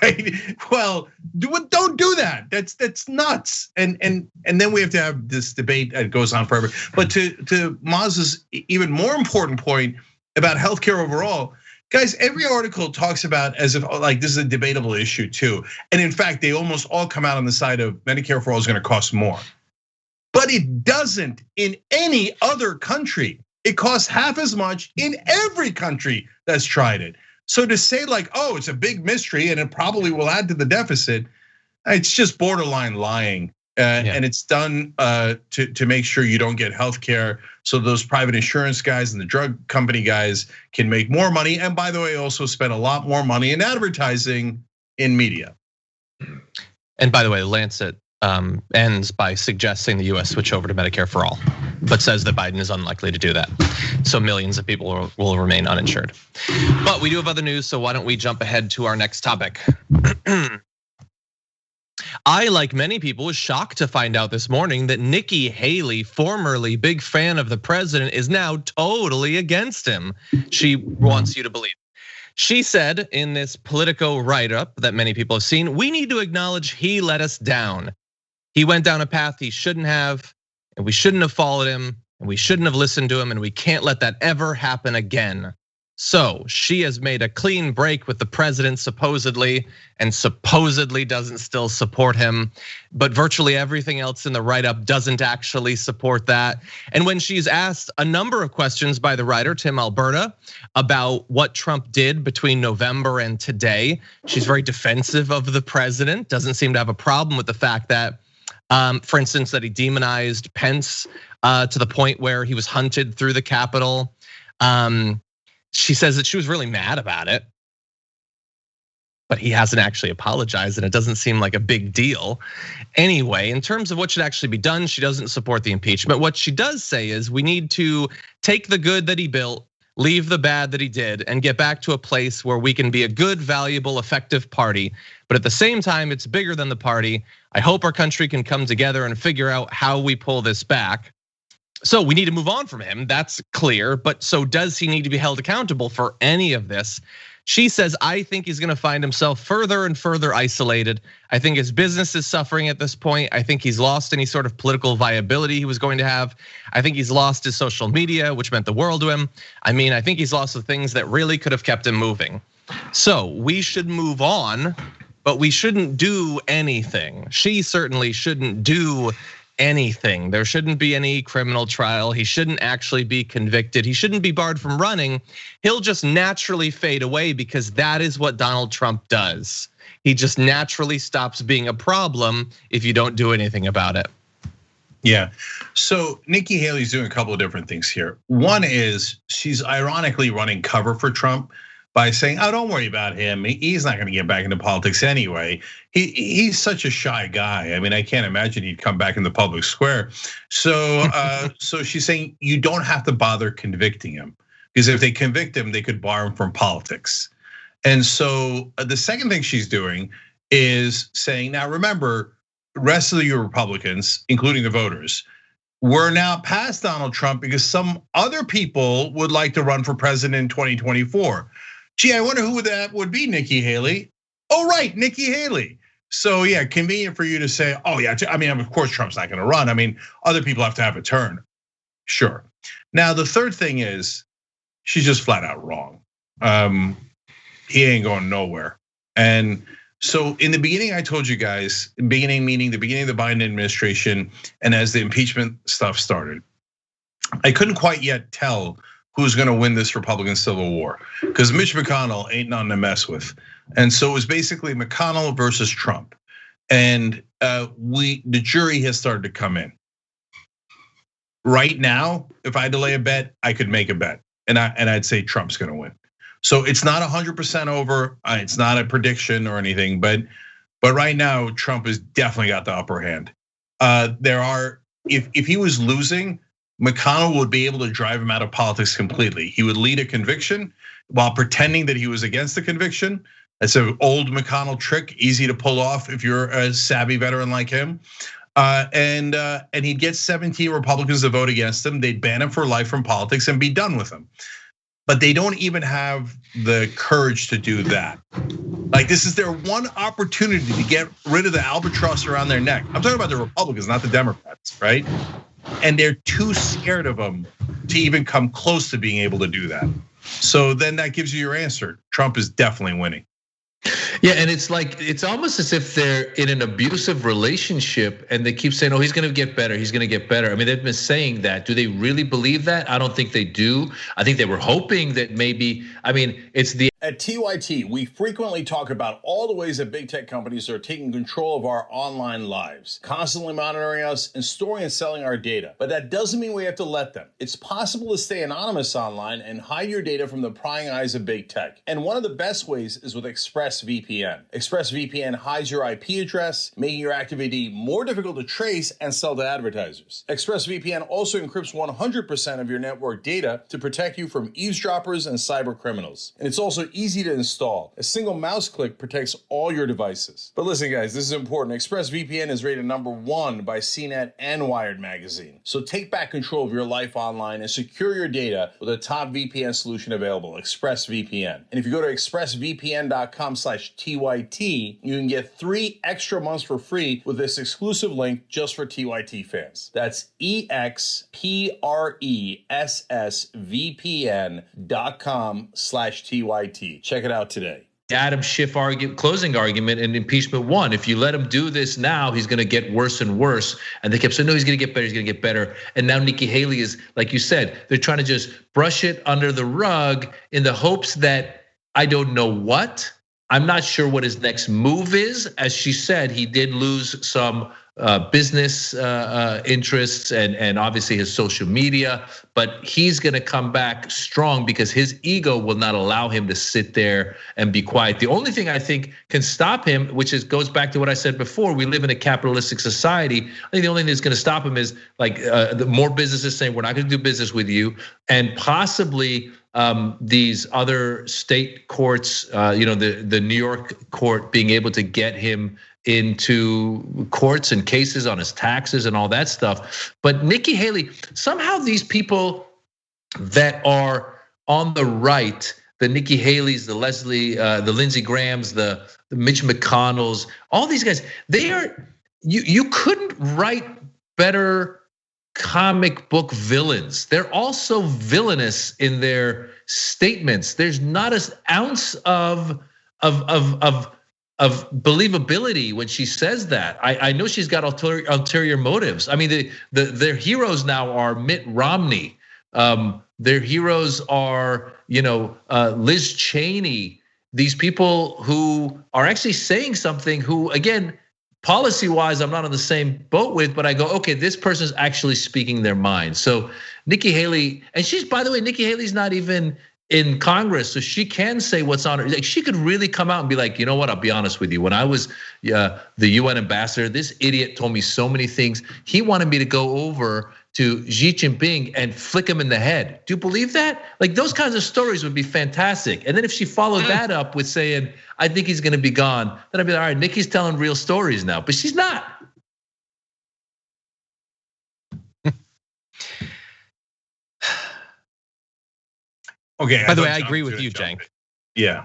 right? Well, don't do that. That's nuts. And then we have to have this debate that goes on forever. But to Maz's even more important point about healthcare overall, guys, every article talks about as if this is a debatable issue too. And in fact, they almost all come out on the side of Medicare for all is gonna cost more. But it doesn't in any other country. It costs half as much in every country that's tried it. So to say oh, it's a big mystery and it probably will add to the deficit, it's just borderline lying. And it's done to make sure you don't get healthcare, so those private insurance guys and the drug company guys can make more money. And by the way, also spend a lot more money in advertising in media. And by the way, Lancet ends by suggesting the US switch over to Medicare for all, but says that Biden is unlikely to do that. So millions of people will remain uninsured. But we do have other news, so why don't we jump ahead to our next topic? I, like many people, was shocked to find out this morning that Nikki Haley, formerly big fan of the president, is now totally against him. She wants you to believe. She said in this Politico write-up that many people have seen, we need to acknowledge he let us down. He went down a path he shouldn't have, and we shouldn't have followed him, and we shouldn't have listened to him, and we can't let that ever happen again. So she has made a clean break with the president supposedly, and supposedly doesn't still support him. But virtually everything else in the write-up doesn't actually support that. And when she's asked a number of questions by the writer, Tim Alberta, about what Trump did between November and today, she's very defensive of the president, doesn't seem to have a problem with the fact that, for instance, that he demonized Pence to the point where he was hunted through the Capitol. She says that she was really mad about it, but he hasn't actually apologized, and it doesn't seem like a big deal. Anyway, in terms of what should actually be done, she doesn't support the impeachment. What she does say is we need to take the good that he built, leave the bad that he did, and get back to a place where we can be a good, valuable, effective party. But at the same time, it's bigger than the party. I hope our country can come together and figure out how we pull this back. So we need to move on from him, that's clear, but so does he need to be held accountable for any of this? She says, I think he's gonna find himself further and further isolated. I think his business is suffering at this point. I think he's lost any sort of political viability he was going to have. I think he's lost his social media, which meant the world to him. I mean, I think he's lost the things that really could have kept him moving. So we should move on, but we shouldn't do anything. She certainly shouldn't do anything. There shouldn't be any criminal trial. He shouldn't actually be convicted. He shouldn't be barred from running. He'll just naturally fade away because that is what Donald Trump does. He just naturally stops being a problem if you don't do anything about it. Yeah, so Nikki Haley's doing a couple of different things here. One is she's ironically running cover for Trump by saying, oh, don't worry about him. He's not gonna get back into politics anyway. He's such a shy guy. I mean, I can't imagine he'd come back in the public square. So she's saying you don't have to bother convicting him, because if they convict him, they could bar him from politics. And so the second thing she's doing is saying, now remember, the rest of you Republicans, including the voters, we're now past Donald Trump because some other people would like to run for president in 2024. Gee, I wonder who that would be, Nikki Haley. Oh, right, Nikki Haley. So yeah, convenient for you to say, oh yeah, I mean, of course Trump's not gonna run. I mean, other people have to have a turn. Sure. Now, the third thing is she's just flat out wrong. He ain't going nowhere. And so in the beginning, I told you guys, meaning the beginning of the Biden administration, and as the impeachment stuff started, I couldn't quite yet tell who's gonna win this Republican Civil War, because Mitch McConnell ain't nothing to mess with. And so it was basically McConnell versus Trump. And the jury has started to come in. Right now, if I had to lay a bet, I could make a bet, and I'd say Trump's gonna win. So it's not 100% over, it's not a prediction or anything, but right now, Trump has definitely got the upper hand. If he was losing, McConnell would be able to drive him out of politics completely. He would lead a conviction while pretending that he was against the conviction. That's an old McConnell trick, easy to pull off if you're a savvy veteran like him. And he'd get 17 Republicans to vote against him. They'd ban him for life from politics and be done with him. But they don't even have the courage to do that. Like, this is their one opportunity to get rid of the albatross around their neck. I'm talking about the Republicans, not the Democrats, right? And they're too scared of them to even come close to being able to do that. So then that gives you your answer. Trump is definitely winning. Yeah, and it's like, it's almost as if they're in an abusive relationship and they keep saying, oh, he's gonna get better, he's gonna get better. I mean, they've been saying that. Do they really believe that? I don't think they do. I think they were hoping that maybe, I mean, it's the. At TYT, we frequently talk about all the ways that big tech companies are taking control of our online lives, constantly monitoring us and storing and selling our data. But that doesn't mean we have to let them. It's possible to stay anonymous online and hide your data from the prying eyes of big tech. And one of the best ways is with ExpressVPN. ExpressVPN hides your IP address, making your activity more difficult to trace and sell to advertisers. ExpressVPN also encrypts 100% of your network data to protect you from eavesdroppers and cyber criminals. And it's also easy to install. A single mouse click protects all your devices. But listen, guys, this is important. ExpressVPN is rated #1 by CNET and Wired Magazine. So take back control of your life online and secure your data with a top VPN solution available, ExpressVPN. And if you go to expressvpn.com/TYT, you can get 3 extra months for free with this exclusive link just for TYT fans. That's expressvpn.com/TYT. Check it out today. Adam Schiff closing argument in impeachment 1. If you let him do this now, he's going to get worse and worse. And they kept saying, no, he's going to get better. He's going to get better. And now Nikki Haley is, like you said, they're trying to just brush it under the rug in the hopes that I don't know what. I'm not sure what his next move is. As she said, he did lose some business interests and obviously his social media, but he's gonna come back strong because his ego will not allow him to sit there and be quiet. The only thing I think can stop him, which goes back to what I said before, we live in a capitalistic society. I think the only thing that's gonna stop him is like the more businesses saying we're not gonna do business with you, and possibly these other state courts, the New York court being able to get him into courts and cases on his taxes and all that stuff. But Nikki Haley, somehow these people that are on the right, the Nikki Haleys, the Lindsey Grahams, the Mitch McConnells, all these guys, they are, you couldn't write better comic book villains. They're also villainous in their statements. There's not an ounce of believability when she says that. I know she's got ulterior motives. I mean, their heroes now are Mitt Romney. Their heroes are, Liz Cheney. These people who are actually saying something who, again, policy-wise, I'm not on the same boat with, but I go, okay, this person's actually speaking their mind. So Nikki Haley, and by the way, Nikki Haley's not even in Congress, so she can say what's on her. Like, she could really come out and be like, you know what? I'll be honest with you. When I was the UN ambassador, this idiot told me so many things. He wanted me to go over to Xi Jinping and flick him in the head. Do you believe that? Like, those kinds of stories would be fantastic. And then if she followed that up with saying, I think he's gonna be gone, then I'd be like, all right, Nikki's telling real stories now, but she's not. Okay. By the way, I agree with you, Cenk. Yeah.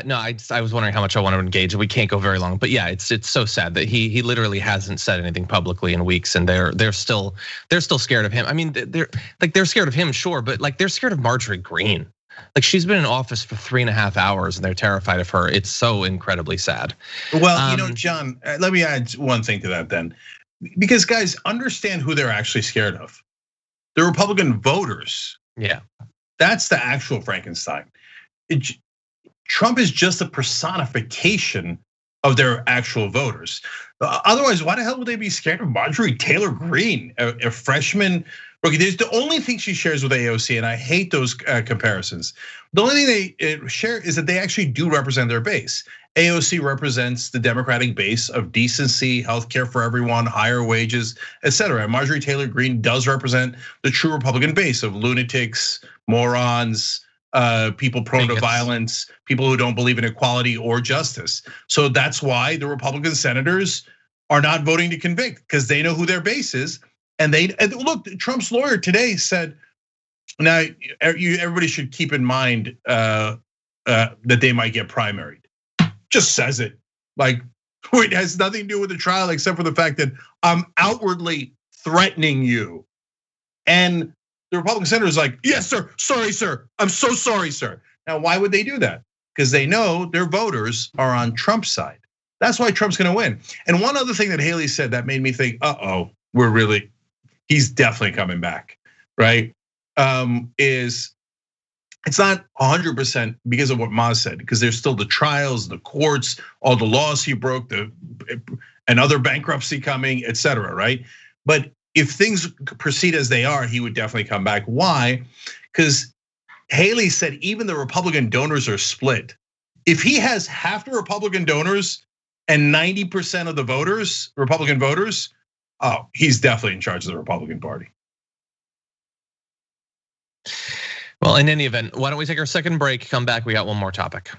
No, I was wondering how much I want to engage. We can't go very long, but yeah, it's so sad that he literally hasn't said anything publicly in weeks, and they're still scared of him. I mean, they're scared of him, sure, but like they're scared of Marjorie Greene. Like, she's been in office for 3.5 hours, and they're terrified of her. It's so incredibly sad. Well, John, let me add one thing to that then, because guys, understand who they're actually scared of. The Republican voters. Yeah. That's the actual Frankenstein. Trump is just a personification of their actual voters. Otherwise, why the hell would they be scared of Marjorie Taylor Greene, a freshman rookie? There's the only thing she shares with AOC, and I hate those comparisons. The only thing they share is that they actually do represent their base. AOC represents the Democratic base of decency, healthcare for everyone, higher wages, etc. Marjorie Taylor Greene does represent the true Republican base of lunatics, morons, people prone to violence, people who don't believe in equality or justice. So that's why the Republican senators are not voting to convict, because they know who their base is. And look, Trump's lawyer today said, now everybody should keep in mind that they might get primaried. Just says it, like it has nothing to do with the trial except for the fact that I'm outwardly threatening you. And the Republican senator is like, yes, sir, sorry, sir, I'm so sorry, sir. Now, why would they do that? Because they know their voters are on Trump's side. That's why Trump's gonna win. And one other thing that Haley said that made me think, he's definitely coming back, right? Is it's not 100% because of what Maz said, because there's still the trials, the courts, all the laws he broke, and other bankruptcy coming, etc. Right? But if things proceed as they are, he would definitely come back. Why? Because Haley said even the Republican donors are split. If he has half the Republican donors and 90% of the voters, Republican voters, he's definitely in charge of the Republican Party. Well, in any event, why don't we take our second break, come back, we got one more topic.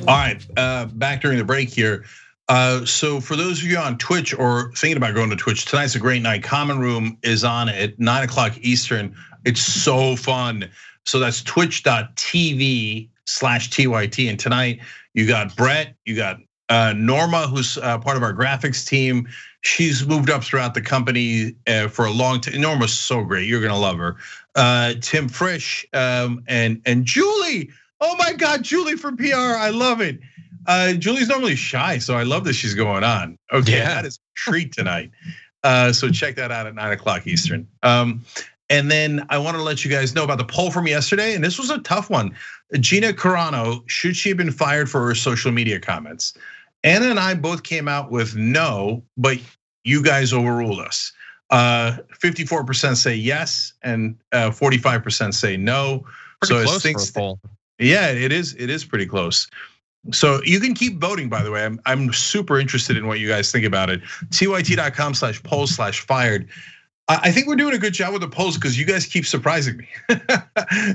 All right, back during the break here. So for those of you on Twitch or thinking about going to Twitch, tonight's a great night. Common Room is on at 9 o'clock Eastern. It's so fun. So that's twitch.tv/TYT. And tonight you got Brett, you got Norma, who's part of our graphics team. She's moved up throughout the company for a long time. Norma's so great, you're gonna love her. Tim Frisch and Julie. Oh my God, Julie from PR, I love it. Julie's normally shy, so I love that she's going on. Okay, yeah. That is a treat tonight. So check that out at 9 o'clock Eastern. And then I want to let you guys know about the poll from yesterday, and this was a tough one. Gina Carano, should she have been fired for her social media comments? Anna and I both came out with no, but you guys overruled us. 54% say yes, and 45% say no. Pretty close for a poll. Yeah, it is pretty close. So you can keep voting, by the way. I'm super interested in what you guys think about it. tyt.com/polls/fired. I think we're doing a good job with the polls because you guys keep surprising me.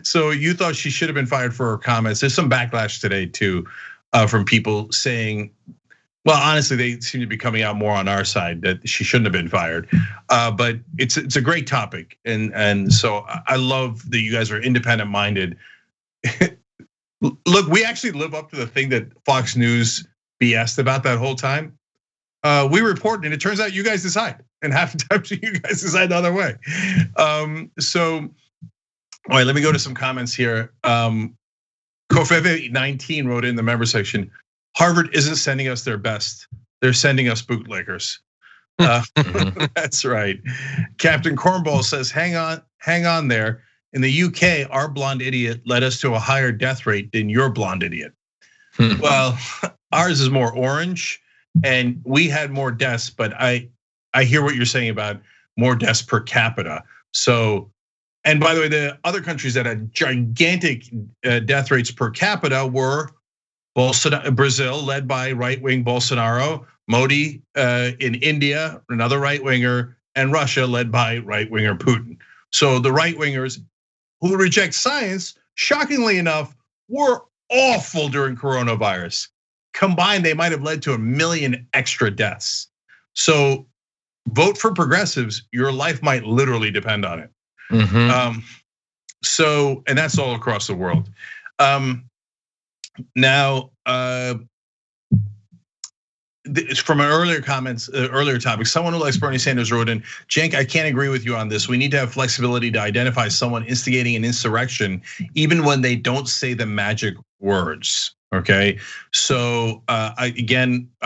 So you thought she should have been fired for her comments. There's some backlash today too from people saying, well, honestly, they seem to be coming out more on our side that she shouldn't have been fired. But it's a great topic, and so I love that you guys are independent minded. Look, we actually live up to the thing that Fox News BS'd about that whole time. We report, and it turns out you guys decide, and half the time you guys decide the other way. So, all right, let me go to some comments here. Kofeve19 wrote in the member section, Harvard isn't sending us their best. They're sending us bootlickers. That's right. Captain Cornball says, hang on there. In the UK, our blonde idiot led us to a higher death rate than your blonde idiot. Well, ours is more orange, and we had more deaths, but I hear what you're saying about more deaths per capita. So, and by the way, the other countries that had gigantic death rates per capita were Brazil, led by right-wing Bolsonaro, Modi in India, another right-winger, and Russia, led by right-winger Putin. So the right-wingers who reject science, shockingly enough, were awful during coronavirus. Combined, they might have led to 1 million extra deaths. So vote for progressives, your life might literally depend on it. So, and that's all across the world. Now, from an earlier comments, earlier topic, someone who likes Bernie Sanders wrote in, Cenk, I can't agree with you on this. We need to have flexibility to identify someone instigating an insurrection, even when they don't say the magic words. Okay, so I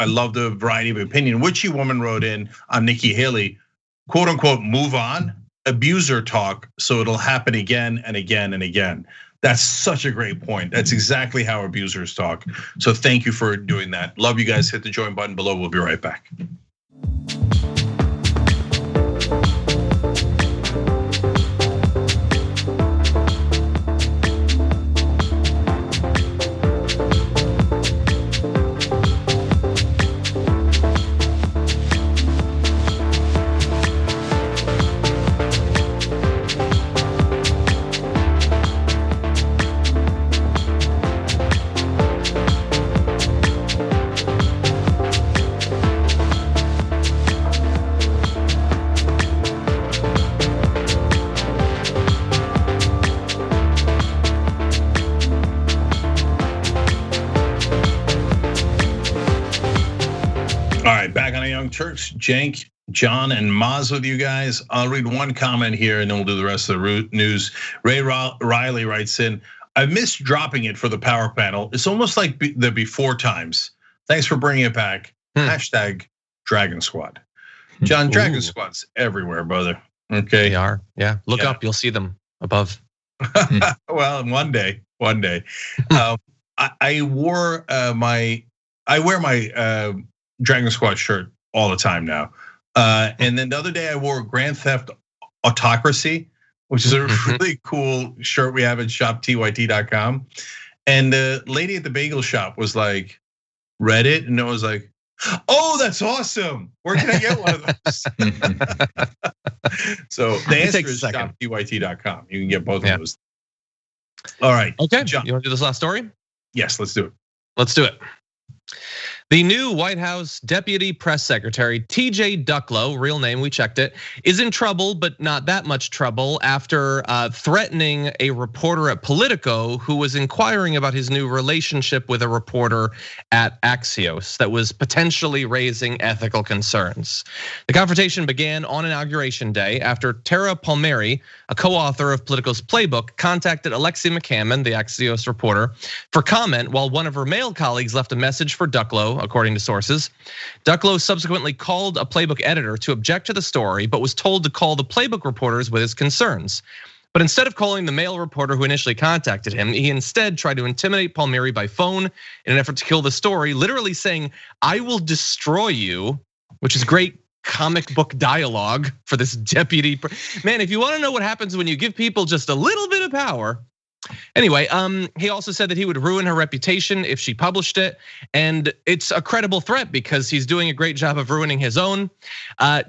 love the variety of opinion. Witchy woman wrote in on Nikki Haley, quote unquote, move on, abuser talk, so it'll happen again and again and again. That's such a great point. That's exactly how abusers talk. So thank you for doing that. Love you guys. Hit the join button below. We'll be right back. Turks, Cenk, John and Maz with you guys. I'll read one comment here and then we'll do the rest of the news. Ray Riley writes in, I missed dropping it for the power panel. It's almost like the before times. Thanks for bringing it back. Hashtag Dragon Squad. John, Dragon Squad's everywhere, brother. Okay. They are, yeah. Look up, you'll see them above. Well, one day. I wear my Dragon Squad shirt all the time now. And then the other day I wore Grand Theft Autocracy, which is a really cool shirt we have at shoptyt.com. And the lady at the bagel shop was like, read it, and I was like, oh, that's awesome. Where can I get one of those? So the answer is shoptyt.com. You can get both of those. All right. Okay, John. You wanna do this last story? Yes, let's do it. Let's do it. The new White House Deputy Press Secretary, TJ Ducklo, real name, we checked it, is in trouble, but not that much trouble after threatening a reporter at Politico who was inquiring about his new relationship with a reporter at Axios that was potentially raising ethical concerns. The confrontation began on Inauguration Day after Tara Palmieri, a co-author of Politico's Playbook, contacted Alexei McCammon, the Axios reporter, for comment while one of her male colleagues left a message for Ducklo, according to sources. Ducklo subsequently called a Playbook editor to object to the story, but was told to call the Playbook reporters with his concerns. But instead of calling the male reporter who initially contacted him, he instead tried to intimidate Palmieri by phone in an effort to kill the story, literally saying, I will destroy you, which is great comic book dialogue for this deputy. Man, if you wanna know what happens when you give people just a little bit of power. Anyway, he also said that he would ruin her reputation if she published it. And it's a credible threat because he's doing a great job of ruining his own.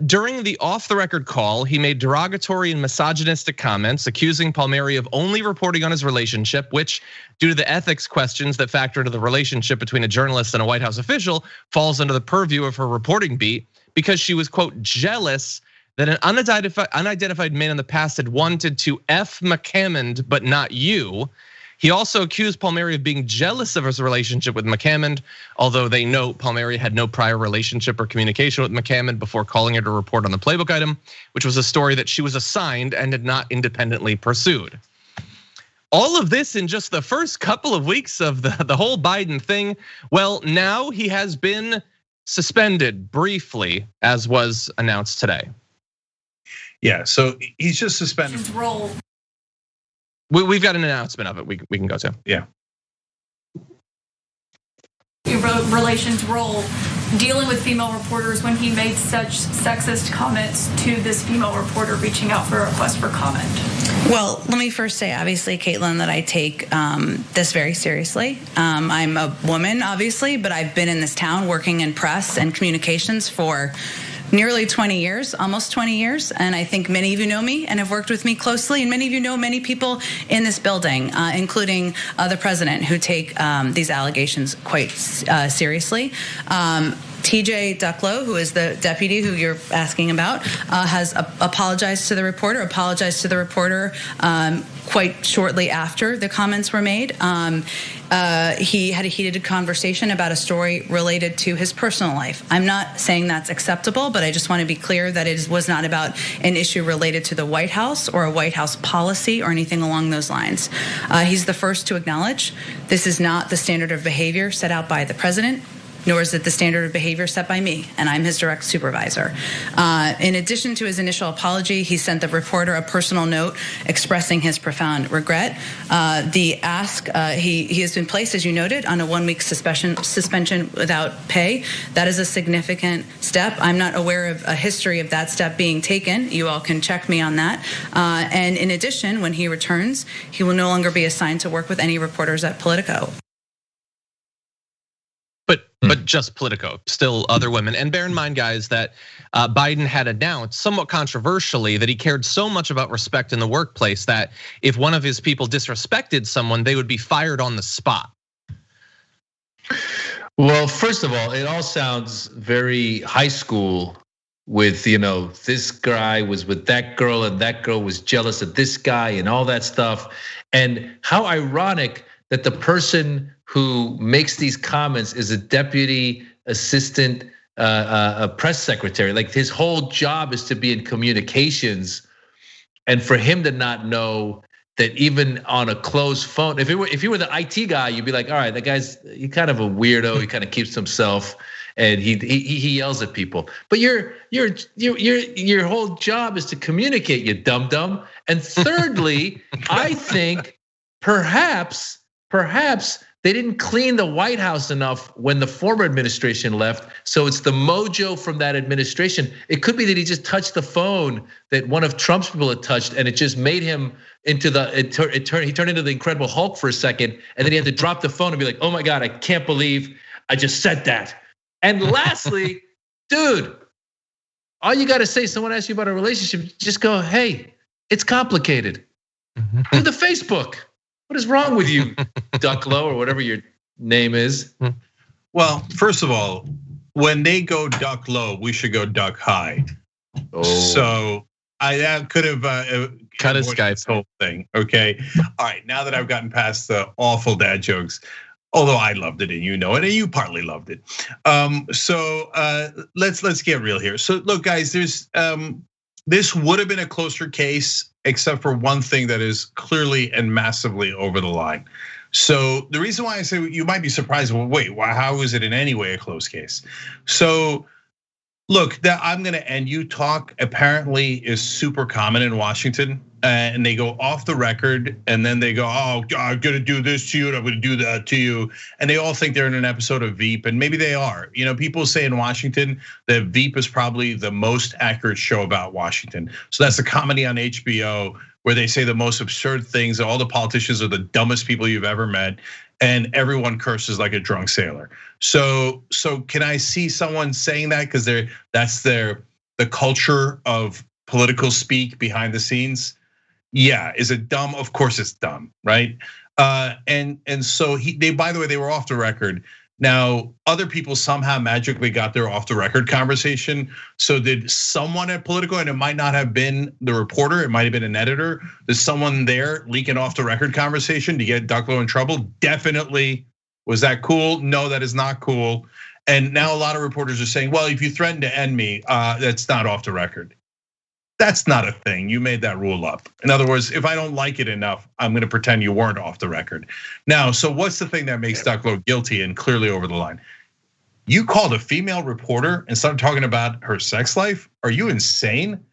During the off the record call, he made derogatory and misogynistic comments, accusing Palmieri of only reporting on his relationship, which, due to the ethics questions that factor into the relationship between a journalist and a White House official, falls under the purview of her reporting beat because she was, quote, jealous that an unidentified man in the past had wanted to F McCammon, but not you. He also accused Palmieri of being jealous of his relationship with McCammon, although they note Palmieri had no prior relationship or communication with McCammon before calling her to report on the Playbook item, which was a story that she was assigned and had not independently pursued. All of this in just the first couple of weeks of the whole Biden thing. Well, now he has been suspended briefly, as was announced today. Yeah, so he's just suspended. We've got an announcement of it we can go to. Yeah. Relations role dealing with female reporters when he made such sexist comments to this female reporter reaching out for a request for comment? Well, let me first say, obviously, Caitlin, that I take this very seriously. I'm a woman, obviously, but I've been in this town working in press and communications for nearly 20 years, almost 20 years. And I think many of you know me and have worked with me closely. And many of you know many people in this building, including the president, who take these allegations quite seriously. TJ Ducklo, who is the deputy who you're asking about, has apologized to the reporter, quite shortly after the comments were made. He had a heated conversation about a story related to his personal life. I'm not saying that's acceptable, but I just want to be clear that it was not about an issue related to the White House or a White House policy or anything along those lines. He's the first to acknowledge this is not the standard of behavior set out by the president, nor is it the standard of behavior set by me, and I'm his direct supervisor. In addition to his initial apology, he sent the reporter a personal note expressing his profound regret. He has been placed, as you noted, on a 1-week suspension without pay. That is a significant step. I'm not aware of a history of that step being taken. You all can check me on that. And in addition, when he returns, he will no longer be assigned to work with any reporters at Politico. But just Politico, still other women. And bear in mind, guys, that Biden had announced somewhat controversially that he cared so much about respect in the workplace that if one of his people disrespected someone, they would be fired on the spot. Well, first of all, it all sounds very high school with, this guy was with that girl and that girl was jealous of this guy and all that stuff. And how ironic that the person who makes these comments is a deputy assistant a press secretary. Like his whole job is to be in communications, and for him to not know that even on a closed phone, if you were the IT guy, you'd be like, all right, that guy's kind of a weirdo. He kind of keeps himself, and he yells at people. But your whole job is to communicate, you dum dum. And thirdly, I think perhaps they didn't clean the White House enough when the former administration left. So it's the mojo from that administration. It could be that he just touched the phone that one of Trump's people had touched, and it just made him into he turned into the Incredible Hulk for a second, and then he had to drop the phone and be like, oh my God, I can't believe I just said that. And lastly, dude, all you gotta say, someone asks you about a relationship, just go, hey, it's complicated. Do the Facebook. What is wrong with you, Duck Low, or whatever your name is? Well, first of all, when they go duck low, we should go duck high. Oh. So I could have cut his Skype whole thing. Okay, all right. Now that I've gotten past the awful dad jokes, although I loved it and you know it, and you partly loved it. So let's get real here. So look, guys, there's this would have been a closer case, except for one thing that is clearly and massively over the line. So the reason why I say you might be surprised, well, wait, how is it in any way a close case? So look, that I'm gonna end you talk apparently is super common in Washington. And they go off the record, and then they go, oh, I'm gonna do this to you, and I'm gonna do that to you. And they all think they're in an episode of Veep, and maybe they are. You know, people say in Washington that Veep is probably the most accurate show about Washington. So that's a comedy on HBO where they say the most absurd things. All the politicians are the dumbest people you've ever met, and everyone curses like a drunk sailor. So can I see someone saying that because that's the culture of political speak behind the scenes? Yeah, is it dumb? Of course it's dumb, right? And so by the way, they were off the record. Now, other people somehow magically got their off the record conversation. So did someone at Politico, and it might not have been the reporter, it might have been an editor. There's someone there leaking off the record conversation to get Duck Low in trouble? Definitely. Was that cool? No, that is not cool. And now a lot of reporters are saying, well, if you threaten to end me, that's not off the record. That's not a thing. You made that rule up. In other words, if I don't like it enough, I'm gonna pretend you weren't off the record. Now, so what's the thing that makes Duck Low guilty and clearly over the line? You called a female reporter and started talking about her sex life? Are you insane?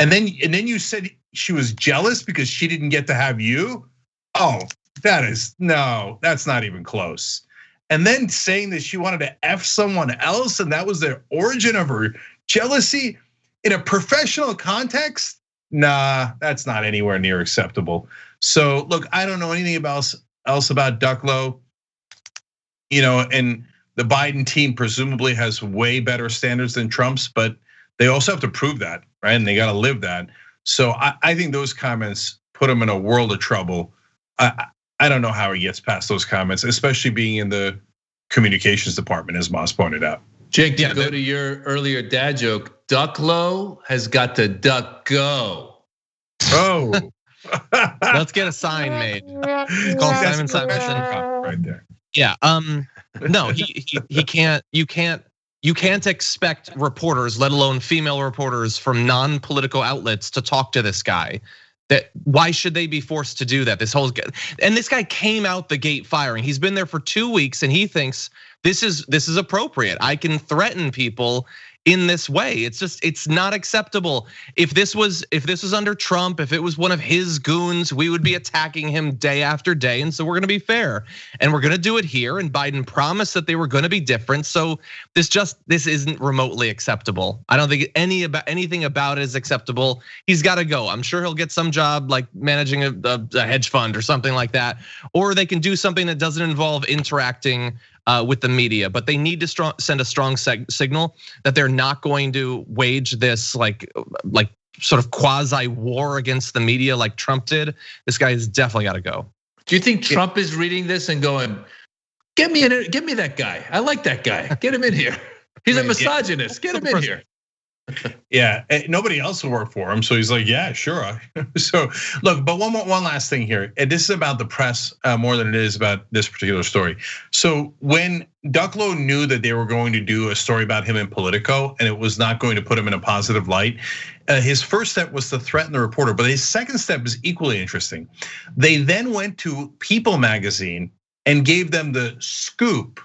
And then you said she was jealous because she didn't get to have you? Oh, that's not even close. And then saying that she wanted to F someone else and that was the origin of her jealousy? In a professional context, nah, that's not anywhere near acceptable. So look, I don't know anything else about Duck Low. You know, and the Biden team presumably has way better standards than Trump's, but they also have to prove that, right? And they got to live that. So I think those comments put him in a world of trouble. I don't know how he gets past those comments, especially being in the communications department, as Maz pointed out. Jake, to go to your earlier dad joke, Duck Low has got to duck go. Oh, let's get a sign made. Call Simon Simonson right there. Yeah. No, he can't. You can't expect reporters, let alone female reporters from non-political outlets, to talk to this guy. Why should they be forced to do that? And this guy came out the gate firing. He's been there for 2 weeks, and he thinks this is appropriate. I can threaten people in this way. It's not acceptable. If this was under Trump, if it was one of his goons, we would be attacking him day after day. And so we're gonna be fair. And we're gonna do it here. And Biden promised that they were gonna be different. So this isn't remotely acceptable. I don't think anything about it is acceptable. He's gotta go. I'm sure he'll get some job like managing a hedge fund or something like that. Or they can do something that doesn't involve interacting with the media, but they need to send a strong signal that they're not going to wage this like sort of quasi war against the media like Trump did. This guy has definitely got to go. Do you think Trump is reading this and going, "Get me that guy. I like that guy. Get him in here. He's a misogynist. Get him in here." Yeah, nobody else will work for him, so he's like, yeah, sure. So look, but one last thing here, and this is about the press more than it is about this particular story. So when Ducklow knew that they were going to do a story about him in Politico, and it was not going to put him in a positive light, his first step was to threaten the reporter, but his second step is equally interesting. They then went to People magazine and gave them the scoop,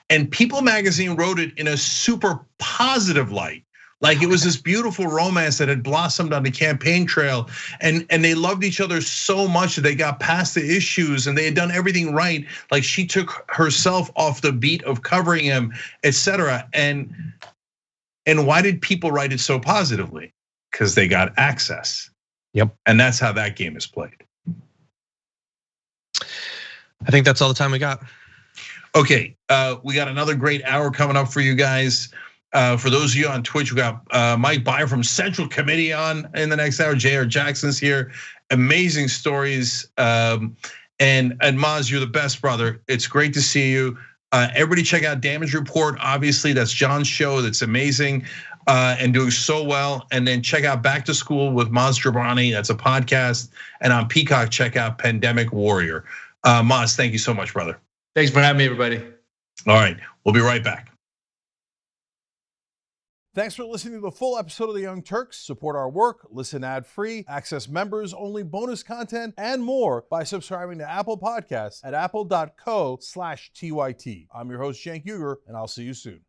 and People magazine wrote it in a super positive light. Like it was this beautiful romance that had blossomed on the campaign trail, and they loved each other so much that they got past the issues and they had done everything right. Like she took herself off the beat of covering him, etc. And why did People write it so positively? Because they got access. Yep. And that's how that game is played. I think that's all the time we got. Okay, we got another great hour coming up for you guys. For those of you on Twitch, we got Mike Byer from Central Committee on in the next hour. J.R. Jackson's here. Amazing stories. And Maz, you're the best, brother. It's great to see you. Everybody check out Damage Report. Obviously, that's John's show. That's amazing and doing so well. And then check out Back to School with Maz Jobrani. That's a podcast. And on Peacock, check out Pandemic Warrior. Maz, thank you so much, brother. Thanks for having me, everybody. All right, we'll be right back. Thanks for listening to the full episode of The Young Turks. Support our work, listen ad-free, access members-only bonus content, and more by subscribing to Apple Podcasts at apple.co/TYT. I'm your host, Cenk Uygur, and I'll see you soon.